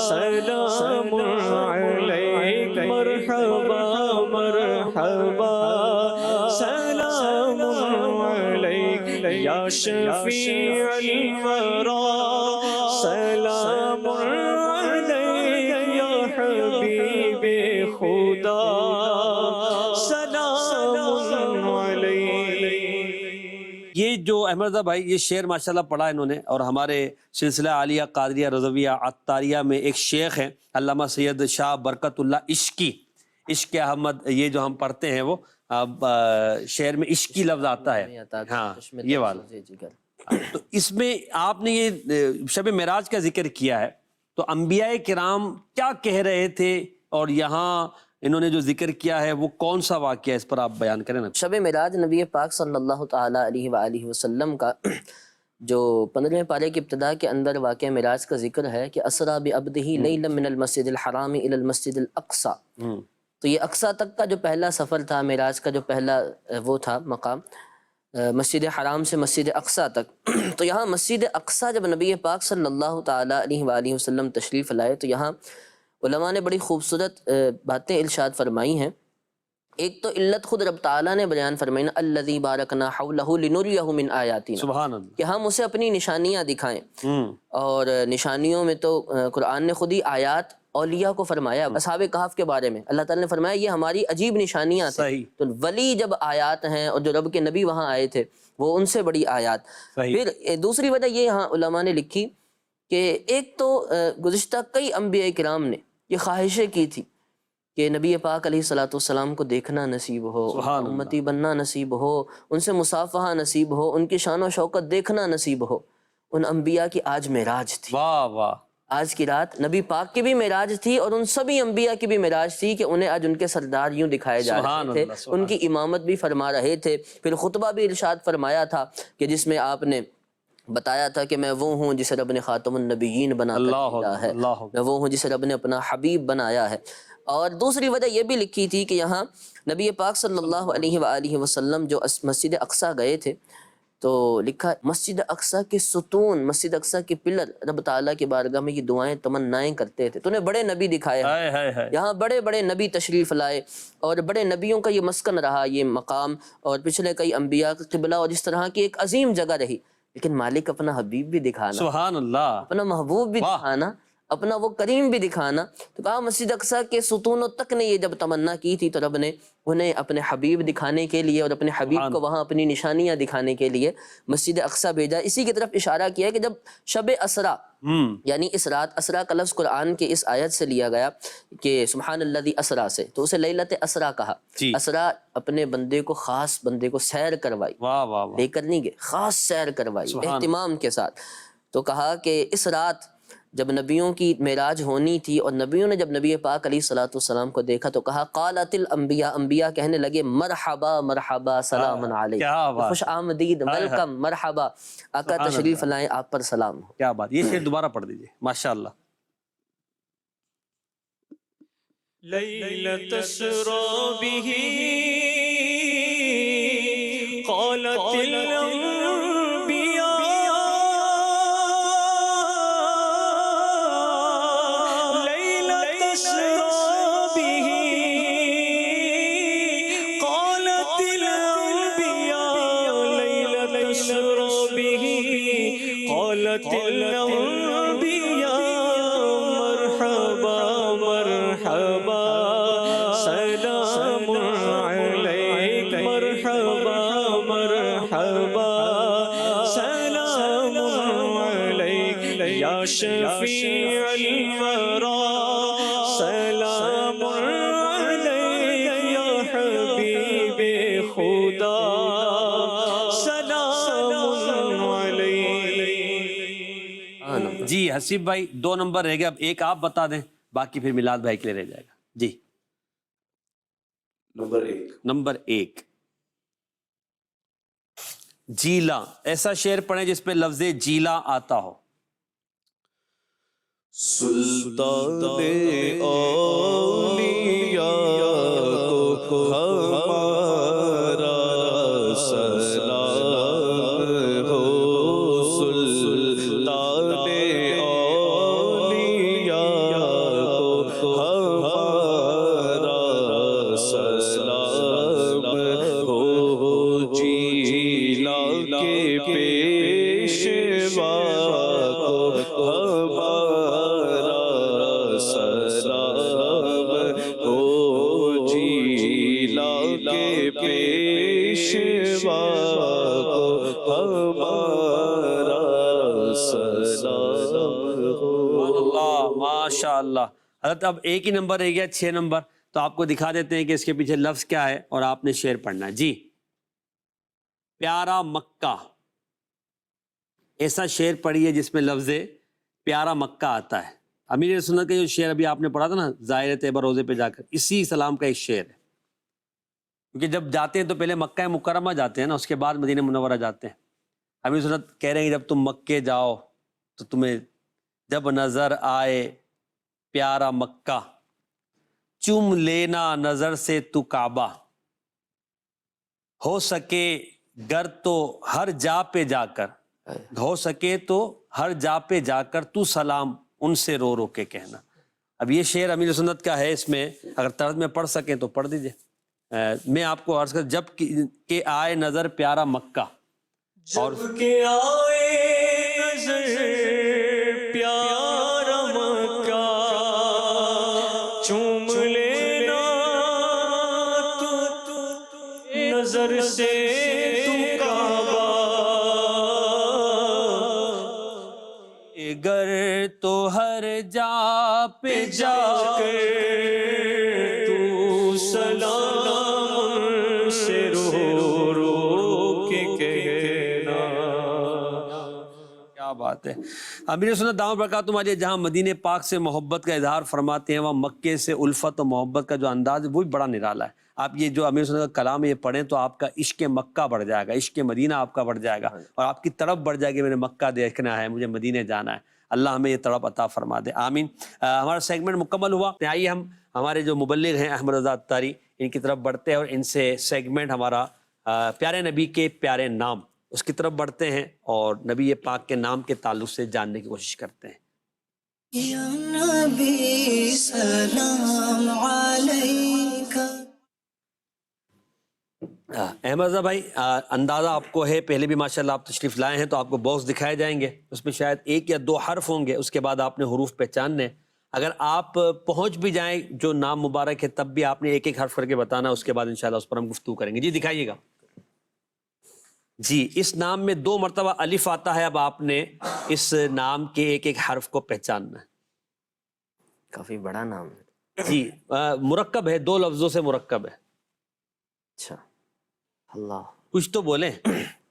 E: سلام علیک مرحبا مرحبا سلام علیک یا شفیع الورا سلام علیک یا حبیب خدا سلام علیک۔
B: یہ جو احمد رضا بھائی یہ شعر ماشاءاللہ پڑھا انہوں نے، اور ہمارے سلسلہ عالیہ قادریہ رضویہ عطاریہ میں ایک شیخ ہیں علامہ سید شاہ برکت اللہ عشقی، عشق احمد، یہ جو ہم پڑھتے ہیں وہ شعر میں عشقی لفظ آتا ہے، ہاں یہ والا۔ تو اس میں آپ نے یہ شب معراج کا ذکر کیا ہے، تو انبیاء کرام کیا کہہ رہے تھے، اور یہاں انہوں نے جو ذکر کیا ہے وہ کون سا واقعہ ہے، اس پر آپ بیان کریں نا۔
F: شب معراج نبی پاک صلی اللہ تعالی علیہ وآلہ وسلم کا جو 15ویں پارے کی ابتدا کے اندر واقعہ معراج کا ذکر ہے کہ اسریٰ بعبدہ لیلا من المسجد الحرام الی المسجد الاقصی، تو یہ اقصی تک کا جو پہلا سفر تھا، معراج کا جو پہلا وہ تھا مقام، مسجد حرام سے مسجد اقصی تک۔ تو یہاں مسجد اقصی جب نبی پاک صلی اللہ تعالی علیہ وآلہ وسلم تشریف لائے تو یہاں علماء نے بڑی خوبصورت باتیں ارشاد فرمائی ہیں۔ ایک تو علت خود رب تعالیٰ نے بیان فرمائی نا، الذی بارکنا حولہ لنریہ من آیاتنا،
B: سبحان اللہ،
F: کہ ہم اسے اپنی نشانیاں دکھائیں، اور نشانیوں میں تو قرآن نے خود ہی آیات اولیاء کو فرمایا۔ اصحاب کہف کے بارے میں اللہ تعالیٰ نے فرمایا یہ ہماری عجیب نشانیاں تھیں، تو ولی جب آیات ہیں، اور جو رب کے نبی وہاں آئے تھے وہ ان سے بڑی آیات۔ پھر دوسری وجہ یہ یہاں علماء نے لکھی کہ ایک تو گزشتہ کئی انبیاء کرام نے یہ خواہشیں کی تھی کہ نبی پاک علیہ الصلوۃ والسلام کو دیکھنا نصیب ہو، امتی بننا نصیب ہو، ان سے مصافحہ نصیب ہو، ان کی شان و شوکت دیکھنا نصیب ہو۔ ان انبیاء کی آج معراج تھی،
B: واہ واہ،
F: آج کی رات نبی پاک کی بھی معراج تھی، اور ان سبھی انبیاء کی بھی معراج تھی کہ انہیں آج ان کے سردار یوں دکھائے جا رہے تھے، ان کی امامت بھی فرما رہے تھے۔ پھر خطبہ بھی ارشاد فرمایا تھا کہ جس میں آپ نے بتایا تھا کہ میں وہ ہوں جسے رب نے خاتم النبیین بنا کر دیا ہے، میں وہ ہوں جسے رب نے اپنا حبیب بنایا ہے۔ اور دوسری وجہ یہ بھی لکھی تھی کہ یہاں نبی پاک صلی اللہ علیہ وآلہ وسلم جو مسجد اقصیٰ گئے تھے تو لکھا مسجد اقصیٰ کے ستون، مسجد اقصیٰ کے پلر رب تعالیٰ کی بارگاہ میں یہ دعائیں تمنائیں کرتے تھے. تو انہیں بڑے نبی دکھائے، یہاں بڑے بڑے نبی تشریف لائے اور بڑے نبیوں کا یہ مسکن رہا یہ مقام، اور پچھلے کئی انبیاء کا قبلہ اور اس طرح کی ایک عظیم جگہ رہی. لیکن مالک اپنا حبیب بھی دکھانا،
B: سبحان اللہ،
F: اپنا محبوب بھی دکھانا، اپنا وہ کریم بھی دکھانا. تو کہا مسجد اقصیٰ کے ستونوں تک نے یہ جب تمنا کی تھی تو رب نے انہیں اپنے حبیب دکھانے کے لیے اور اپنے حبیب کو وہاں اپنی نشانیاں دکھانے کے لیے مسجد اقصیٰ بھیجا. اسی کی طرف اشارہ کیا ہے کہ جب شب اسرا یعنی اس رات، اسرا کا لفظ قرآن کے اس آیت سے لیا گیا کہ سبحان الذی اسرا سے، تو اسے لیلت اسرا کہا. اسرا اپنے بندے کو، خاص بندے کو سیر کروائی، لے کر نہیں گئے، خاص سیر کروائی اہتمام کے ساتھ. تو کہا کہ اس رات جب نبیوں کی معراج ہونی تھی اور نبیوں نے جب نبی پاک علیہ الصلوۃ والسلام کو دیکھا تو کہا قالت الانبیاء، انبیاء کہنے لگے مرحبا مرحبا سلام علیک، خوش آمدید، ویلکم، مرحبا، آقا تشریف لائیں، آپ پر سلام ہو.
B: کیا بات. یہ شعر دوبارہ پڑھ دیجئے ماشاءاللہ.
E: لیلۃ اسری بہ قالت الانبیاء مرحبا مرحبا سلام علیک، مرحبا مرحبا سلام علیک یا شفیع الورا، سلام علیک یا حبیب خدا، سلام علیک.
B: جی حسیب بھائی 2 نمبر رہ گیا، اب ایک آپ بتا دیں، باقی پھر میلاد بھائی کے لیے رہ جائے گا. جی نمبر 1 جیلا. ایسا شعر پڑھیں جس پہ لفظ جیلا آتا ہو.
C: سلطان اولیاء کو ہمارا سلام ہو، سلطان اولیاء کو ہمارا سلام ہو، جیلا کے پیشوا کو ہمارا سلام ہو، جیلا کے پیشوا کو ہمارا سلام ہو.
B: اللہ ماشاء اللہ. حضرت اب ایک ہی نمبر رہ گیا، 6 نمبر، تو آپ کو دکھا دیتے ہیں کہ اس کے پیچھے لفظ کیا ہے اور آپ نے شعر پڑھنا ہے. جی پیارا مکہ. ایسا شعر پڑھیے جس میں لفظ پیارا مکہ آتا ہے. امیر سنت کا جو شعر ابھی آپ نے پڑھا تھا نا، زائر طیبہ روزے پہ جا کر، اسی سلام کا ایک شعر ہے. کیونکہ جب جاتے ہیں تو پہلے مکہ مکرمہ جاتے ہیں نا، اس کے بعد مدینہ منورہ جاتے ہیں. امیر سنت کہہ رہے ہیں جب تم مکے جاؤ تو تمہیں جب نظر آئے پیارا مکہ، چوم لینا نظر سے تو کعبہ، ہو سکے گر تو ہر جا پہ جا کر، ہو سکے تو ہر جا پہ جا کر تو سلام ان سے رو رو کے کہنا. اب یہ شعر امیر سنت کا ہے، اس میں اگر طرز میں پڑھ سکیں تو پڑھ دیجئے. میں آپ کو عرض کر، جب کہ آئے نظر پیارا مکہ، اور
E: جب کہ آئے نظر پیارا مکہ، چوم لینا تو نظر سے تو کعبہ،
B: گر تو ہر جا پہ جا
E: کر تو سلام سے رو رو کے کہنا.
B: کیا بات ہے. امیر سنت دامت برکاتہ علیہ جہاں مدینہ پاک سے محبت کا اظہار فرماتے ہیں، وہاں مکے سے الفت و محبت کا جو انداز ہے وہ بھی بڑا نرالا ہے. آپ یہ جو امیر سنت کا کلام یہ پڑھیں تو آپ کا عشق مکہ بڑھ جائے گا، عشق مدینہ آپ کا بڑھ جائے گا، اور آپ کی طرف بڑھ جائے گی، میں نے مکہ دیکھنا ہے، مجھے مدینہ جانا ہے. اللہ ہمیں یہ تڑپ عطا فرما دے، آمین۔ ہمارا سیگمنٹ مکمل ہوا، آئیے ہم ہمارے جو مبلغ ہیں احمد رضا اتاری ان کی طرف بڑھتے ہیں اور ان سے سیگمنٹ ہمارا پیارے نبی کے پیارے نام اس کی طرف بڑھتے ہیں اور نبی پاک کے نام کے تعلق سے جاننے کی کوشش کرتے ہیں۔
A: یا نبی سلام علیکہ۔
B: احمد رضا بھائی، اندازہ آپ کو ہے، پہلے بھی ماشاءاللہ آپ تشریف لائے ہیں تو آپ کو باکس دکھائے جائیں گے، اس میں شاید 1 یا 2 حرف ہوں گے، اس کے بعد آپ نے حروف پہچاننے۔ اگر آپ پہنچ بھی جائیں جو نام مبارک ہے تب بھی آپ نے 1 حرف کر کے بتانا، اس کے بعد انشاءاللہ اس پر ہم گفتگو کریں گے۔ جی دکھائیے گا۔ جی اس نام میں 2 مرتبہ الف آتا ہے، اب آپ نے اس نام کے 1 حرف کو پہچاننا ہے۔
F: کافی بڑا نام ہے۔
B: جی مرکب ہے، 2 لفظوں سے مرکب ہے۔
F: اچھا، اللہ،
B: کچھ تو بولیں،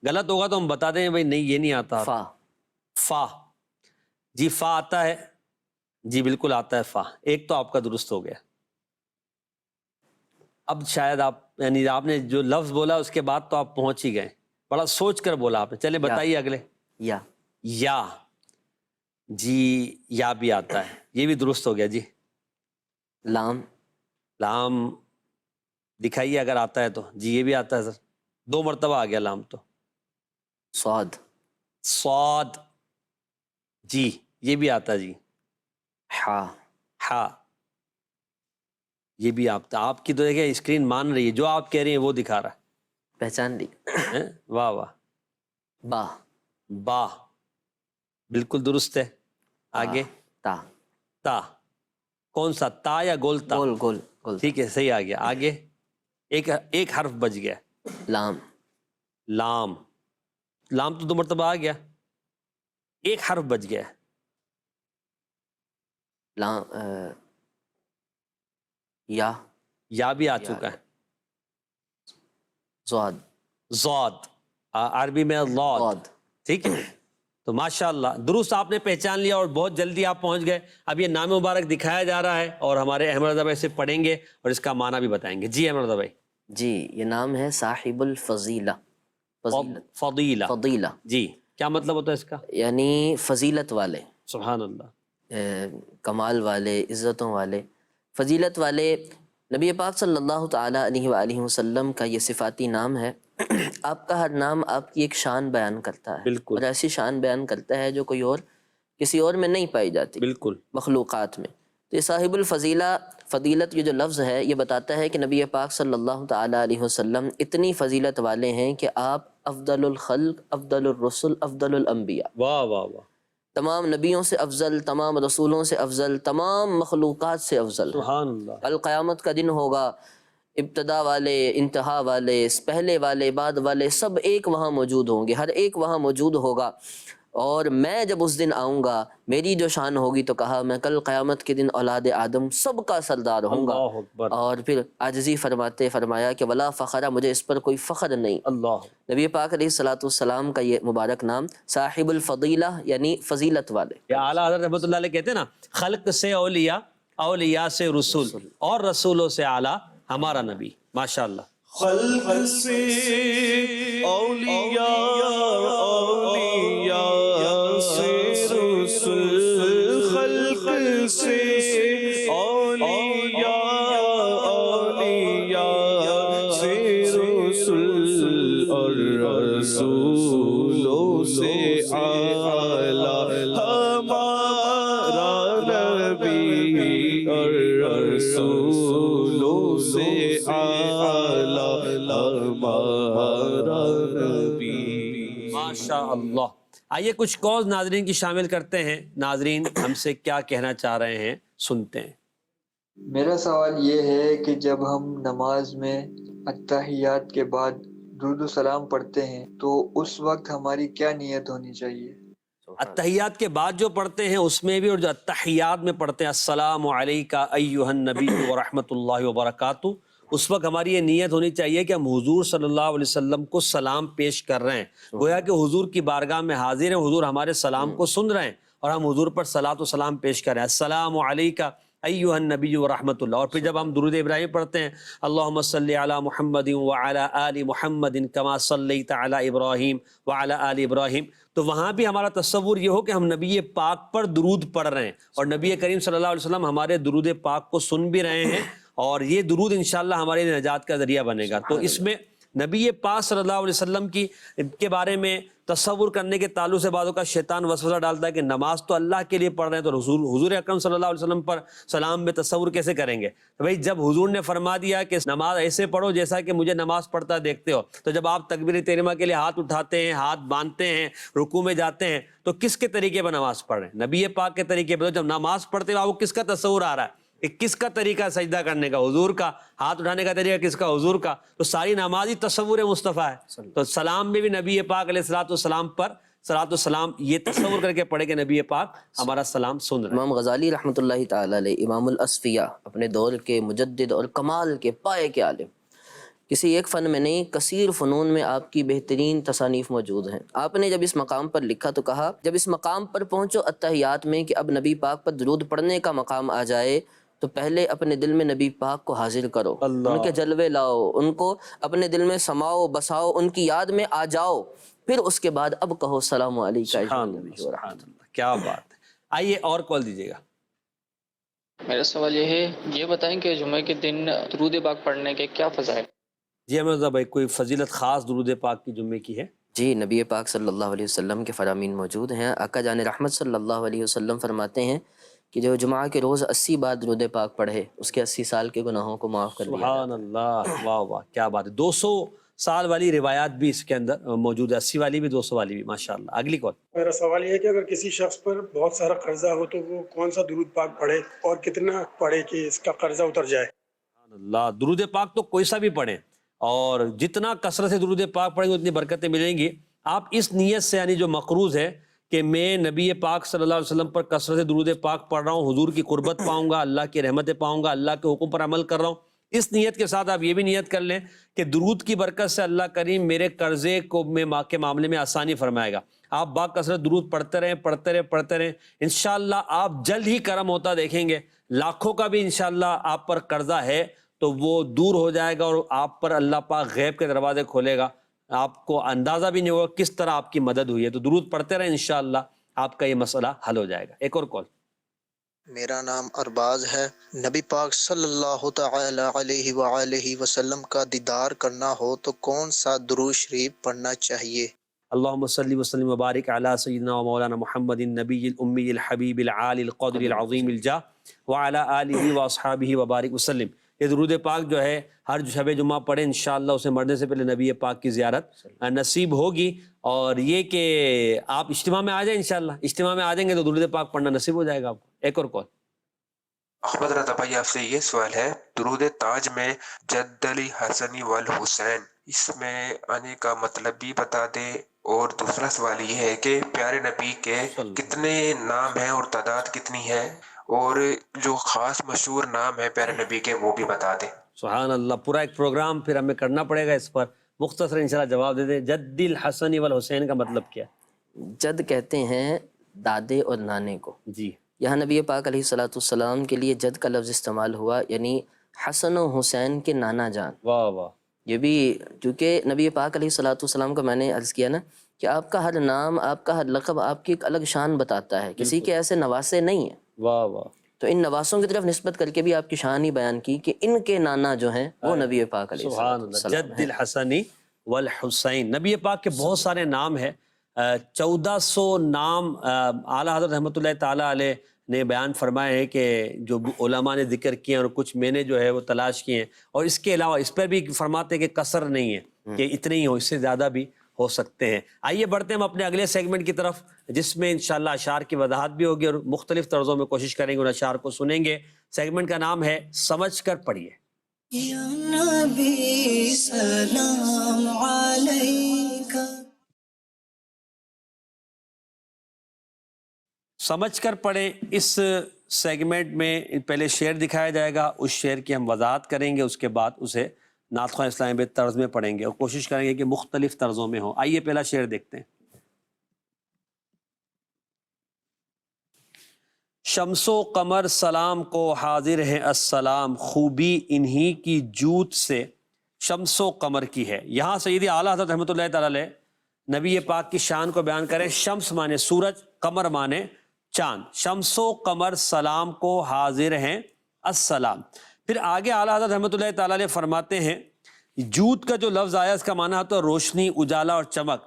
B: غلط ہوگا تو ہم بتا دیں بھائی نہیں یہ نہیں آتا۔
F: فا،
B: فا، جی فا آتا ہے، جی بالکل آتا ہے فا، 1 تو آپ کا درست ہو گیا۔ اب شاید آپ یعنی آپ نے جو لفظ بولا اس کے بعد تو آپ پہنچ ہی گئے، بڑا سوچ کر بولا آپ نے۔ چلے بتائیے اگلے۔
F: یا،
B: یا، جی یا بھی آتا ہے، یہ بھی درست ہو گیا جی۔
F: لام،
B: لام دکھائیے اگر آتا ہے تو۔ جی یہ بھی آتا ہے سر، 2 مرتبہ آ گیا لام تو۔
F: صاد،
B: صاد، جی یہ بھی آتا ہے جی۔
F: ہا،
B: ہا، یہ بھی آپ کی تو دیکھیں اسکرین مان رہی ہے، جو آپ کہہ رہی ہیں وہ دکھا رہا
F: پہچان لی۔
B: ہے۔ واہ واہ۔
F: با،
B: با، بالکل درست ہے۔ آگے
F: تا،
B: تا، کون سا تا یا گول تا؟
F: گول گول گول،
B: ٹھیک ہے صحیح آ گیا۔ آگے ایک حرف بچ گیا،
F: لام،
B: لام، لام تو 2 مرتبہ آ گیا، 1 حرف بچ گیا۔
F: لام، یا
B: بھی آ چکا ہے۔
F: زواد،
B: زاد، عربی میں لاد،
F: زواد،
B: ٹھیک ہے۔ تو ماشاءاللہ درست آپ نے پہچان لیا اور بہت جلدی آپ پہنچ گئے۔ اب یہ نام مبارک دکھایا جا رہا ہے اور ہمارے احمد رضا بھائی سے پڑھیں گے اور اس کا معنی بھی بتائیں گے۔ جی احمد رضا بھائی۔
F: جی یہ نام ہے صاحب الفضیلہ۔
B: فضیلہ،
F: فضیلہ
B: جی کیا مطلب ہوتا ہے اس کا؟
F: یعنی فضیلت والے،
B: سبحان اللہ۔
F: کمال والے، عزتوں والے، فضیلت والے۔ نبی پاک صلی اللہ تعالیٰ علیہ وآلہ وسلم کا یہ صفاتی نام ہے۔ آپ کا ہر نام آپ کی ایک شان بیان کرتا ہے،
B: بالکل،
F: اور ایسی شان بیان کرتا ہے جو کوئی اور کسی اور میں نہیں پائی جاتی،
B: بالکل
F: مخلوقات میں۔ تو یہ صاحب الفضیلہ، فضیلت، یہ جو لفظ ہے یہ بتاتا ہے کہ نبی پاک صلی اللہ تعالیٰ علیہ وسلم اتنی فضیلت والے ہیں کہ آپ افضل الخلق، افضل الرسل، افضل الانبیاء،
B: واہ واہ واہ،
F: تمام نبیوں سے افضل، تمام رسولوں سے افضل، تمام مخلوقات سے افضل ہیں۔
B: سبحان اللہ۔
F: القیامت کا دن ہوگا، ابتدا والے، انتہا والے، پہلے والے، بعد والے، سب ایک وہاں موجود ہوں گے، ہر ایک وہاں موجود ہوگا۔ اور میں جب اس دن آؤں گا میری جو شان ہوگی، تو کہا میں کل قیامت کے دن اولاد آدم سب کا سردار ہوں گا۔
B: اللہ اکبر۔
F: اور پھر عاجزی فرمایا کہ ولا فخر، مجھے اس پر کوئی فخر نہیں۔
B: اللہ،
F: نبی پاک علیہ الصلوۃ والسلام کا یہ مبارک نام صاحب الفضیلہ یعنی فضیلت والے۔
B: یہ اعلیٰ حضرت رحمۃ اللہ علیہ کہتے ہیں نا، خلق سے اولیاء، اولیاء سے رسول، اور رسولوں سے اعلیٰ ہمارا نبی۔ ماشاءاللہ۔
C: خلق سے اولیاء، اولیاء سے رسول، خلق سے اولیاء، اولیاء سے رسول، اور رسولوں سے اعلیٰ ہمارا نبی، اور رسولوں سے اعلیٰ ہمارا نبی۔
B: ماشاء اللہ۔ آئیے کچھ کالز ناظرین کی شامل کرتے ہیں۔ ناظرین ہم سے کیا کہنا چاہ رہے ہیں سنتے ہیں۔
G: میرا سوال یہ ہے کہ جب ہم نماز میں اتحیات کے بعد درود و سلام پڑھتے ہیں تو اس وقت ہماری کیا نیت ہونی چاہیے؟
B: اتحیات کے بعد جو پڑھتے ہیں اس میں بھی، اور جو اتحیات میں پڑھتے ہیں السلام علیکہ ایھا النبی ورحمۃ اللہ وبرکاتہ، اس وقت ہماری یہ نیت ہونی چاہیے کہ ہم حضور صلی اللہ علیہ وسلم کو سلام پیش کر رہے ہیں، گویا کہ حضور کی بارگاہ میں حاضر ہیں، حضور ہمارے سلام کو سن رہے ہیں اور ہم حضور پر صلاۃ و سلام پیش کر رہے ہیں۔ السلام علیکہ ایھا النبی ورحمۃ اللہ. اور پھر جب ہم درود ابراہیم پڑھتے ہیں اللہم صلی علی محمد وعلی آل محمد کما صلیت علی ابراہیم وعلی آل ابراہیم، تو وہاں بھی ہمارا تصور یہ ہو کہ ہم نبی پاک پر درود پڑھ رہے ہیں اور نبی کریم صلی اللہ علیہ وسلم ہمارے درود پاک کو سن بھی رہے ہیں، اور یہ درود انشاءاللہ ہمارے لیے نجات کا ذریعہ بنے گا. تو اس میں نبی پاک صلی اللہ علیہ وسلم کے بارے میں تصور کرنے کے تعلق سے بعضوں کا شیطان وسوسہ ڈالتا ہے کہ نماز تو اللہ کے لیے پڑھ رہے ہیں تو حضور اکرم صلی اللہ علیہ وسلم پر سلام میں تصور کیسے کریں گے؟ تو بھائی جب حضور نے فرما دیا کہ نماز ایسے پڑھو جیسا کہ مجھے نماز پڑھتا دیکھتے ہو، تو جب آپ تکبیر تحریمہ کے لیے ہاتھ اٹھاتے ہیں، ہاتھ باندھتے ہیں، رکوع میں جاتے ہیں، تو کس کے طریقے پر نماز پڑھ رہے ہیں؟ نبی پاک کے طریقے پر. جب نماز پڑھتے ہو وہ کس کا تصور آ رہا ہے کہ کس کا طریقہ سجدہ کرنے کا؟ حضور کا. ہاتھ اٹھانے کا طریقہ کس کا؟ حضور کا. تو ساری نماز ہی تصور مصطفیٰ ہے. تو سلام میں بھی نبی پاک علیہ الصلوۃ والسلام پر صلوۃ والسلام یہ تصور کر کے پڑھے کہ نبی پاک ہمارا سلام سن رہے ہیں.
F: امام غزالی رحمۃ اللہ تعالی علیہ، امام الاصفیاء، اپنے دور کے مجدد اور کمال کے پائے کے عالم، کسی ایک فن میں نہیں کثیر فنون میں آپ کی بہترین تصانیف موجود ہیں. آپ نے جب اس مقام پر لکھا تو کہا جب اس مقام پر پہنچو اتحیات میں کہ اب نبی پاک پر درود پڑھنے کا مقام آ جائے تو پہلے اپنے دل میں نبی پاک کو حاضر کرو، ان کے جلوے لاؤ، ان کو اپنے دل میں سماؤ بساؤ، ان کی یاد میں آ جاؤ، پھر اس کے بعد اب کہو السلام علیکم.
B: سبحان اللہ، کیا بات ہے. آئیے اور کال دیجیے گا.
H: میرا سوال یہ ہے، یہ بتائیں کہ جمعہ کے دن درود پاک پڑھنے کے کیا فضائل؟
B: جی احمد رضا بھائی، کوئی فضیلت خاص درود پاک کی جمعے کی ہے؟
F: جی، نبی پاک صلی اللہ علیہ وسلم کے فرامین موجود ہیں. آقا جان رحمت صلی اللہ علیہ وسلم فرماتے ہیں کہ جو جمعہ کے روز 80 بار درود پاک پڑھے اس کے 80 سال کے گناہوں کو معاف کر دیا.
B: سبحان اللہ، واہ واہ کیا بات ہے. 200 سال والی روایات بھی اس کے اندر موجود ہے، 80 والی بھی 200 والی بھی، ماشاءاللہ. اگلی کال.
I: میرا سوال یہ ہے کہ اگر کسی شخص پر بہت سارا قرضہ ہو تو وہ کون سا درود پاک پڑھے اور کتنا پڑھے کہ اس کا قرضہ اتر جائے؟
B: سبحان اللہ. درود پاک تو کوئی سا بھی پڑھیں، اور جتنا کثرت سے درود پاک پڑھیں گے اتنی برکتیں ملیں گی. آپ اس نیت سے یعنی جو مقروض ہے کہ میں نبی پاک صلی اللہ علیہ وسلم پر کثرت سے درود پاک پڑھ رہا ہوں، حضور کی قربت پاؤں گا، اللہ کی رحمتیں پاؤں گا، اللہ کے حکم پر عمل کر رہا ہوں، اس نیت کے ساتھ آپ یہ بھی نیت کر لیں کہ درود کی برکت سے اللہ کریم میرے قرضے کو کے معاملے میں آسانی فرمائے گا. آپ با کثرت درود پڑھتے رہیں انشاءاللہ آپ جلد ہی کرم ہوتا دیکھیں گے. لاکھوں کا بھی انشاءاللہ آپ پر قرضہ ہے تو وہ دور ہو جائے گا، اور آپ پر اللہ پاک غیب کے دروازے کھولے گا، آپ کو اندازہ بھی نہیں ہوگا کس طرح آپ کی مدد ہوئی ہے. تو درود پڑھتے رہیں انشاءاللہ آپ کا یہ مسئلہ حل ہو جائے گا. ایک اور کال.
J: میرا نام ارباز ہے. نبی پاک صلی اللہ تعالی علیہ وآلہ وسلم کا دیدار کرنا ہو تو کون سا درود شریف پڑھنا چاہیے؟
B: اللہم صلی وسلم وبارک علی سیدنا و مولانا محمد النبی الامی الحبیب العالی القدر العظیم الجاہ وعلی آلہ واصحابہ وبارک وسلم. یہ درود پاک جو ہے ہر شب جمعہ پڑھیں انشاءاللہ اسے مرنے سے پہلے نبی پاک کی زیارت نصیب ہوگی. اور یہ کہ آپ اجتماع میں آ جائیں انشاءاللہ، اجتماع میں آ جائیں گے تو درود پاک پڑھنا نصیب ہو جائے گا آپ کو. ایک اور کال.
K: احمد رضا بھائی آپ سے یہ سوال ہے، درود تاج میں جد علی حسنی والحسین اس میں آنے کا مطلب بھی بتا دے، اور دوسرا سوال یہ ہے کہ پیارے نبی کے کتنے نام ہیں اور تعداد کتنی ہے، اور جو خاص مشہور نام ہے پیارے نبی کے وہ بھی بتا دیں.
B: سبحان اللہ، پورا ایک پروگرام پھر ہمیں کرنا پڑے گا اس پر. مختصر انشاءاللہ جواب دے دیں. جد الحسن والحسین کا مطلب کیا ہے؟
F: جد کہتے ہیں دادے اور نانے کو.
B: جی،
F: یہاں نبی پاک علیہ الصلوۃ والسلام کے لیے جد کا لفظ استعمال ہوا، یعنی حسن و حسین کے نانا جان.
B: واہ واہ.
F: یہ بھی چونکہ نبی پاک علیہ الصلوۃ والسلام کا میں نے عرض کیا نا کہ آپ کا ہر نام، آپ کا ہر لقب آپ کی ایک الگ شان بتاتا ہے، کسی کے ایسے نواسے نہیں ہیں.
B: واہ واہ.
F: تو ان نواسوں کی طرف نسبت کر کے بھی آپ کی شان ہی بیان کی کہ ان کے نانا جو ہیں وہ نبی پاک علیہ
B: سبحان اللہ. جد الحسنی والحسین. نبی پاک کے بہت سارے نام ہیں، 1400 نام اعلیٰ حضرت رحمۃ اللہ تعالیٰ علیہ نے بیان فرمائے ہیں کہ جو علماء نے ذکر کیے ہیں اور کچھ میں نے جو ہے وہ تلاش کیے ہیں. اور اس کے علاوہ اس پر بھی فرماتے ہیں کہ قصر نہیں ہے کہ اتنے ہی ہو، اس سے زیادہ بھی ہو سکتے ہیں. آئیے بڑھتے ہیں ہم اپنے اگلے سیگمنٹ کی طرف، جس میں انشاءاللہ اشعار کی وضاحت بھی ہوگی اور مختلف طرزوں میں کوشش کریں گے ان اشعار کو سنیں گے. سیگمنٹ کا نام ہے سمجھ کر پڑھیے.
A: یا نبی سلام علیکہ.
B: سمجھ کر پڑھیں. اس سیگمنٹ میں پہلے شعر دکھایا جائے گا، اس شعر کی ہم وضاحت کریں گے، اس کے بعد اسے نعت خواہ اسلامی بیت طرز میں پڑھیں گے اور کوشش کریں گے کہ مختلف طرزوں میں ہوں. آئیے پہلا شعر دیکھتے ہیں. شمس و قمر سلام کو حاضر ہے السلام، خوبی انہی کی جوت سے شمس و قمر کی ہے۔ یہاں سیدی اعلیٰ حضرت رحمۃ اللہ تعالی علیہ نبی پاک کی شان کو بیان کرے، شمس مانے سورج، قمر مانے چاند، شمس و قمر سلام کو حاضر ہیں السلام۔ پھر آگے اعلیٰ حضرت رحمۃ اللہ تعالی علیہ فرماتے ہیں جوت کا جو لفظ آیا اس کا معنی ہوتا ہے روشنی، اجالا اور چمک۔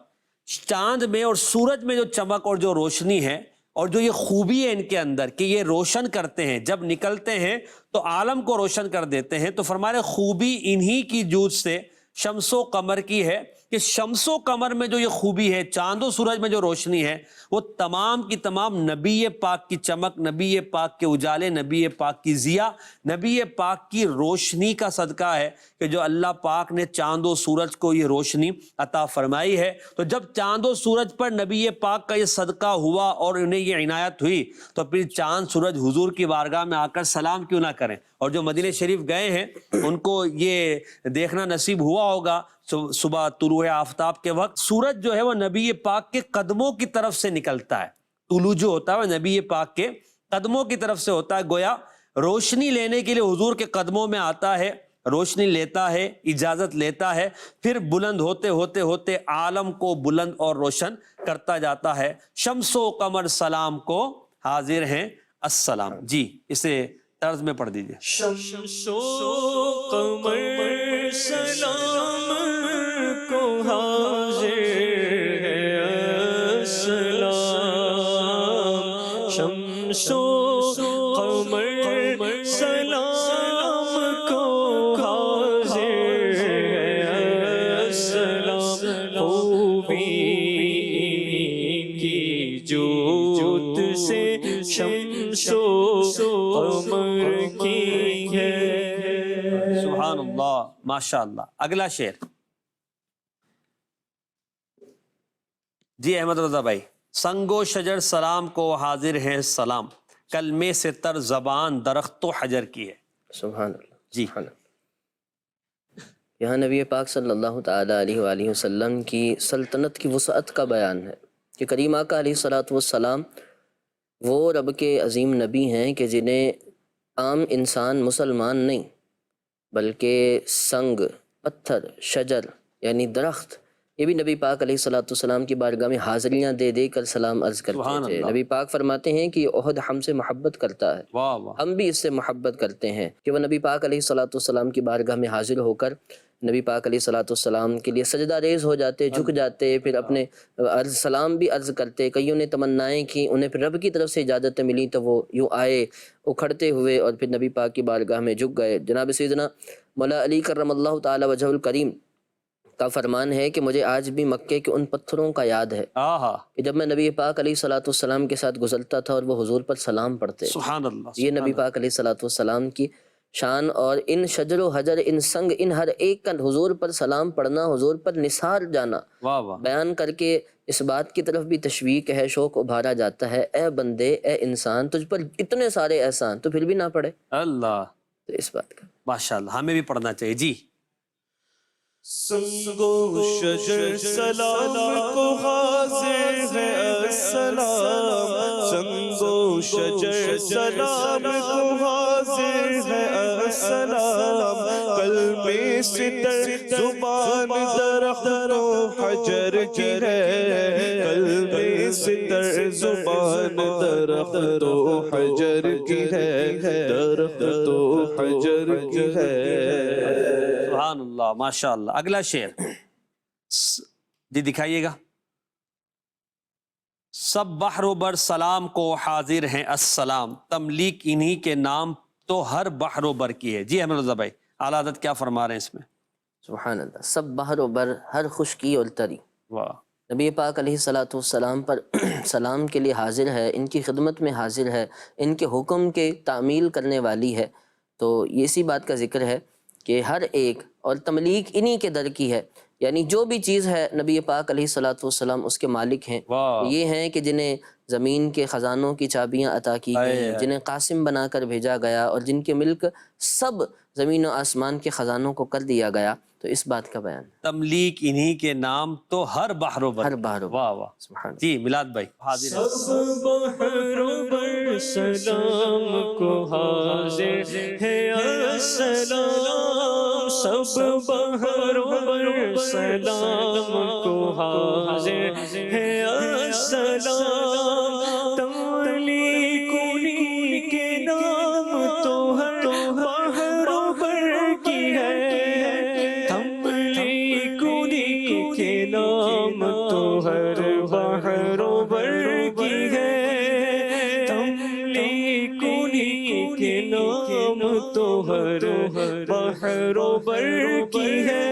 B: چاند میں اور سورج میں جو چمک اور جو روشنی ہے اور جو یہ خوبی ہے ان کے اندر کہ یہ روشن کرتے ہیں، جب نکلتے ہیں تو عالم کو روشن کر دیتے ہیں، تو فرمائے خوبی انہی کی جوت سے شمس و قمر کی ہے کہ شمس و قمر میں جو یہ خوبی ہے، چاند و سورج میں جو روشنی ہے، وہ تمام کی تمام نبی پاک کی چمک، نبی پاک کے اجالے، نبی پاک کی ضیاء، نبی پاک کی روشنی کا صدقہ ہے کہ جو اللہ پاک نے چاند و سورج کو یہ روشنی عطا فرمائی ہے۔ تو جب چاند و سورج پر نبی پاک کا یہ صدقہ ہوا اور انہیں یہ عنایت ہوئی تو پھر چاند سورج حضور کی بارگاہ میں آ کر سلام کیوں نہ کریں؟ اور جو مدینہ شریف گئے ہیں ان کو یہ دیکھنا نصیب ہوا ہوگا صبح طلوع آفتاب کے وقت سورج جو ہے وہ نبی پاک کے قدموں کی طرف سے نکلتا ہے، طلوع جو ہوتا ہے وہ نبی پاک کے قدموں کی طرف سے ہوتا ہے، گویا روشنی لینے کے لیے حضور کے قدموں میں آتا ہے، روشنی لیتا ہے، اجازت لیتا ہے، پھر بلند ہوتے ہوتے ہوتے عالم کو بلند اور روشن کرتا جاتا ہے۔ شمس و قمر سلام کو حاضر ہیں السلام۔ جی اسے طرز میں پڑھ دیجئے۔
E: شمس و قمر سلام کو حاضر ہے السلام، شمس و قمر سلام کو حاضر ہے السلام، خوبی کی جوت سے شمس و قمر کی ہے۔
B: سبحان اللہ، ماشاء اللہ۔ اگلا شعر جی احمد رضا بھائی۔ سنگ و شجر سلام کو حاضر ہے سلام، کلمے سے تر زبان درخت و حجر کی ہے۔
F: سبحان اللہ
B: جی
F: یہاں نبی پاک صلی اللہ تعالیٰ علیہ وآلہ وسلم کی سلطنت کی وسعت کا بیان ہے کہ کریم آقا علیہ الصلوۃ والسلام وہ رب کے عظیم نبی ہیں کہ جنہیں عام انسان مسلمان نہیں بلکہ سنگ، پتھر، شجر یعنی درخت، یہ بھی نبی پاک علیہ الصلوۃ والسلام کی بارگاہ میں حاضریاں دے دے کر سلام عرض کرتے تھے۔ نبی پاک فرماتے ہیں کہ احد ہم سے محبت کرتا ہے، ہم بھی اس سے محبت کرتے ہیں کہ وہ نبی پاک علیہ الصلوۃ والسلام کی بارگاہ میں حاضر ہو کر نبی پاک علیہ الصلوۃ والسلام کے لیے سجدہ ریز ہو جاتے، جھک جاتے، پھر اپنے سلام بھی عرض کرتے۔ کئیوں نے تمنائیں کی، انہیں پھر رب کی طرف سے اجازت ملی تو وہ یوں آئے اکھڑتے ہوئے اور پھر نبی پاک کی بارگاہ میں جھک گئے۔ جناب سیدنا مولا علی کرم اللہ تعالی وجہہ الکریم کا فرمان ہے کہ مجھے آج بھی مکے کے ان پتھروں کا یاد ہے کہ جب میں نبی پاک علیہ الصلوۃ والسلام کے ساتھ گزرتا تھا اور وہ حضور پر سلام پڑھتے۔
B: سبحان اللہ۔
F: یہ نبی پاک علیہ الصلوۃ والسلام کی شان، اور ان شجر و حجر، ان سنگ، ان ہر ایک کا حضور پر سلام پڑھنا، حضور پر نثار جانا بیان کر کے اس بات کی طرف بھی تشویق ہے، شوق ابھارا جاتا ہے، اے بندے، اے انسان، تجھ پر اتنے سارے احسان تو پھر بھی نہ پڑھے
B: اللہ۔
F: تو اس بات کا
B: ماشاءاللہ ہمیں بھی پڑھنا چاہیے۔ جی
C: سنگ و شجر سلام کو حاضر ہے السلام، سنگ و شجر سلام کو حاضر ہے السلام، کلمے سے تر زبان درخت و حجر کی ہے، کلمے سے تر زبان درخت و حجر کی ہے، درخت و حجر کی ہے۔
B: سبحان اللہ، ماشاء اللہ۔ اگلا شعر جی دکھائیے گا۔ سب بحر و بر سلام کو حاضر ہیں السلام، تملیک انہی کے نام تو ہر بحر و بر کی ہے۔ جی احمد رضا بھائی، اعلیٰ حضرت کیا فرما رہے ہیں اس میں؟
F: سبحان اللہ۔ سب بحر و بر، ہر خشکی اور تری، نبی پاک علیہ الصلوۃ والسلام پر سلام کے لیے حاضر ہے، ان کی خدمت میں حاضر ہے، ان کے حکم کے تعمیل کرنے والی ہے۔ تو یہ اسی بات کا ذکر ہے کہ ہر ایک اور تملیک انہی کے در کی ہے، یعنی جو بھی چیز ہے نبی پاک علیہ الصلوۃ والسلام اس کے مالک ہیں۔ یہ ہیں کہ جنہیں زمین کے خزانوں کی چابیاں عطا کی گئیں، جنہیں قاسم بنا کر بھیجا گیا اور جن کے ملک سب زمین و آسمان کے خزانوں کو کر دیا گیا، تو اس بات کا بیان۔
B: تملیک انہی کے نام تو ہر بحر و بر،
F: ہر بحر و بر،
B: واہ واہ
F: سبحان۔
B: جی میلاد بھائی حاضر ہیں۔
E: سب بحر و بر سلام کو حاضر ہے السلام، سب بحر و بر سلام کو حاضر ہے السلام، تملیک انہی کے نام تو ہر بحر و بر کی ہے، تملیک انہی کے نام تو ہر بحر و بر کی ہے، تملیک انہی کے نام تو ہر بحر و بر کی ہے۔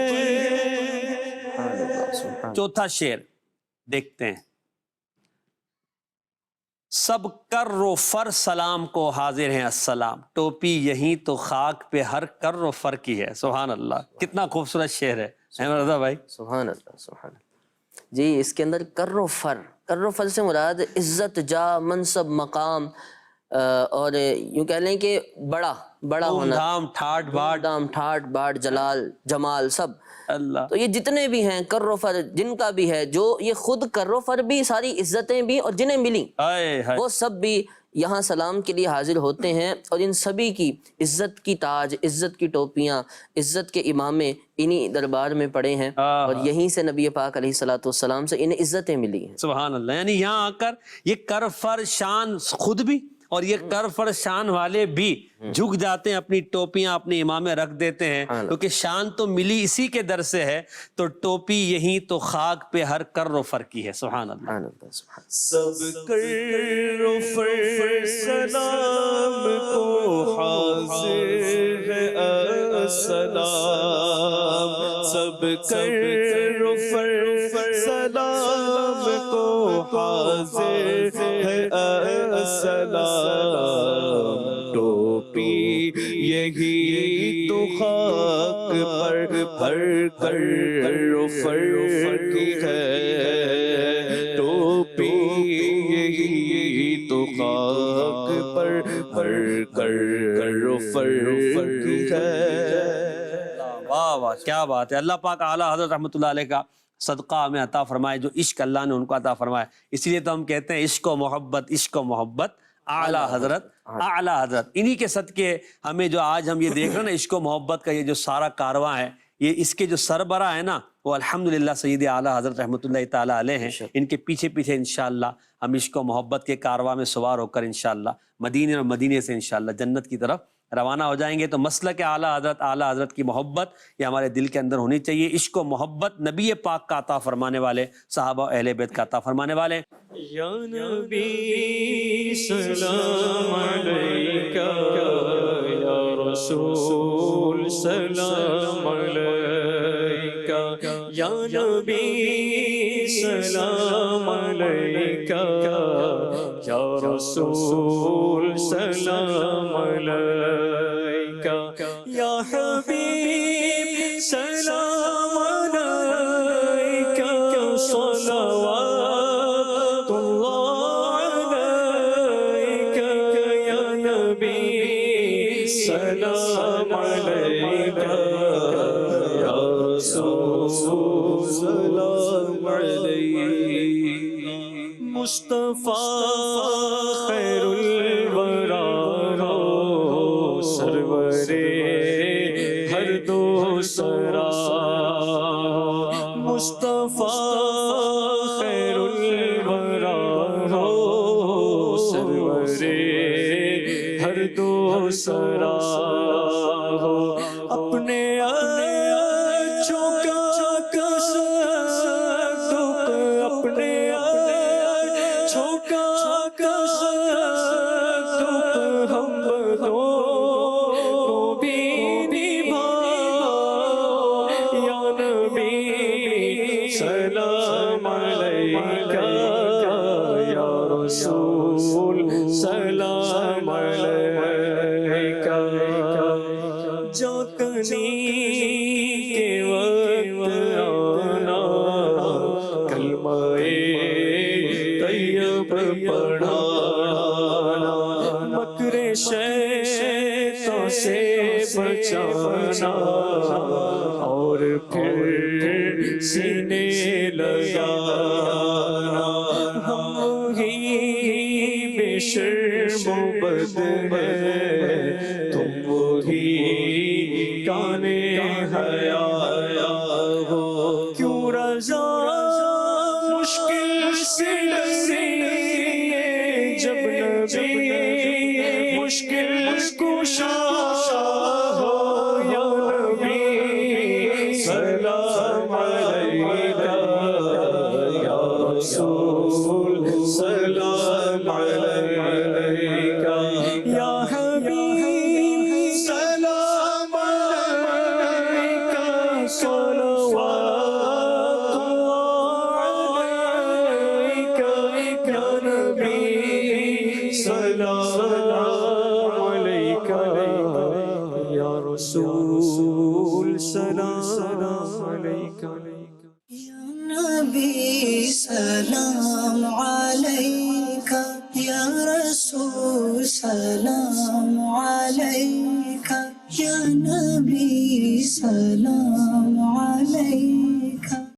B: چوتھا شعر دیکھتے ہیں۔ سب کر و فر سلام کو حاضر ہیں السلام، ٹوپی یہیں تو خاک پہ ہر کر و فر کی ہے۔ سبحان اللہ، کتنا خوبصورت شعر ہے احمد رضا بھائی۔
F: سبحان اللہ، سبحان اللہ۔ جی اس کے اندر کر و فر سے مراد عزت، جا، منصب، مقام، اور یوں کہہ لیں کہ بڑا ہونا،
B: دھام ٹھاٹ باٹ،
F: دام ٹھاٹ باٹ، جلال جمال سب
B: اللہ۔
F: تو یہ جتنے بھی ہیں کر و فر جن کا بھی ہے، جو یہ خود کر و فر بھی، ساری عزتیں بھی اور جنہیں ملی وہ سب بھی یہاں سلام کے لیے حاضر ہوتے ہیں، اور ان سبھی کی عزت کی تاج، عزت کی ٹوپیاں، عزت کے امامے انہی دربار میں پڑے ہیں، اور یہیں سے نبی پاک علیہ الصلوۃ والسلام سے انہیں عزتیں ملی ہیں۔
B: سبحان اللہ، یعنی یہاں آ کر یہ کر فر شان خود بھی اور یہ کر فر شان والے بھی جھک جاتے ہیں، اپنی ٹوپیاں اپنے امامے رکھ دیتے ہیں، کیونکہ شان تو ملی اسی کے در سے ہے، تو ٹوپی یہیں تو خاک پہ ہر کر و فر کی ہے۔ سبحان اللہ۔
C: سب کر و فر سلام کو حاضر ہے السلام، سب کر و فر سلام کو حاضر ہے السلام، ٹوپی یہی تو خاک پر ہر کر و فر کی ہے، ٹوپی یہی تو خاک پر ہر کر و فر کی ہے۔
B: واہ واہ کیا بات ہے، اللہ پاک اعلیٰ حضرت رحمۃ اللہ علیہ کا صدقہ ہمیں عطا فرمائے، جو عشق اللہ نے ان کو عطا فرمائے۔ اسی لیے تو ہم کہتے ہیں عشق و محبت اعلیٰ حضرت انہی کے صدقے ہمیں جو آج ہم یہ دیکھ رہے ہیں نا، عشق و محبت کا یہ جو سارا کارواں ہے، یہ اس کے جو سربراہ ہے نا وہ الحمدللہ سید اعلیٰ حضرت رحمۃ اللہ تعالیٰ علیہ ہیں۔ ان کے پیچھے انشاءاللہ ہم عشق و محبت کے کارواں میں سوار ہو کر انشاءاللہ مدینے اور مدینے سے انشاءاللہ جنت کی طرف روانہ ہو جائیں گے۔ تو مسلک اعلیٰ حضرت کی محبت یہ ہمارے دل کے اندر ہونی چاہیے۔ عشق و محبت نبی پاک کا عطا فرمانے والے، صحابہ اہل بیت کا عطا فرمانے والے۔
E: یا نبی سلام علیکہ، یا رسول سلام علیکہ، یا نبی سلام علیکہ، یا رسول سلام علیکہ، یا حبیب سلام علیکہ، صلوات اللہ علیکہ، یا نبی سلام علیکہ، یا رسول سلام علیکہ، مصطفیٰ خیر الورا ہو، سرورے ہر دو سرا، مصطفیٰ خیر الورا ہو، سرورے ہر دو سرا ہو، اپنے اچھوں کا تصدق، اپنے اچھوں کا تصدق ہم دونوں بھی نبھاؤ، یا نبی سلام علیکہ، یا رسول سلام علیکہ، جاکنی کے وقت آنا، کلمہ طیب پڑھ بچانا اور پھر سینے لگانا. ہم ہی بے شرم و بد ہیں، تم وہی کانے حیا ہو. کیوں رضا مشکل سے ڈرے جب نبی مشکل کشا ہو. یا نبی سلام علیکہ، یا رسول سلام علیکہ، یا حبیب سلام علیکہ. صلوات علیکہ یا نبی، سلام علیکہ یا رسول سلام علیکہ.
A: یا نبی سلام علیکہ، یا رسول سلام علیکہ، یا نبی سلام علیکہ.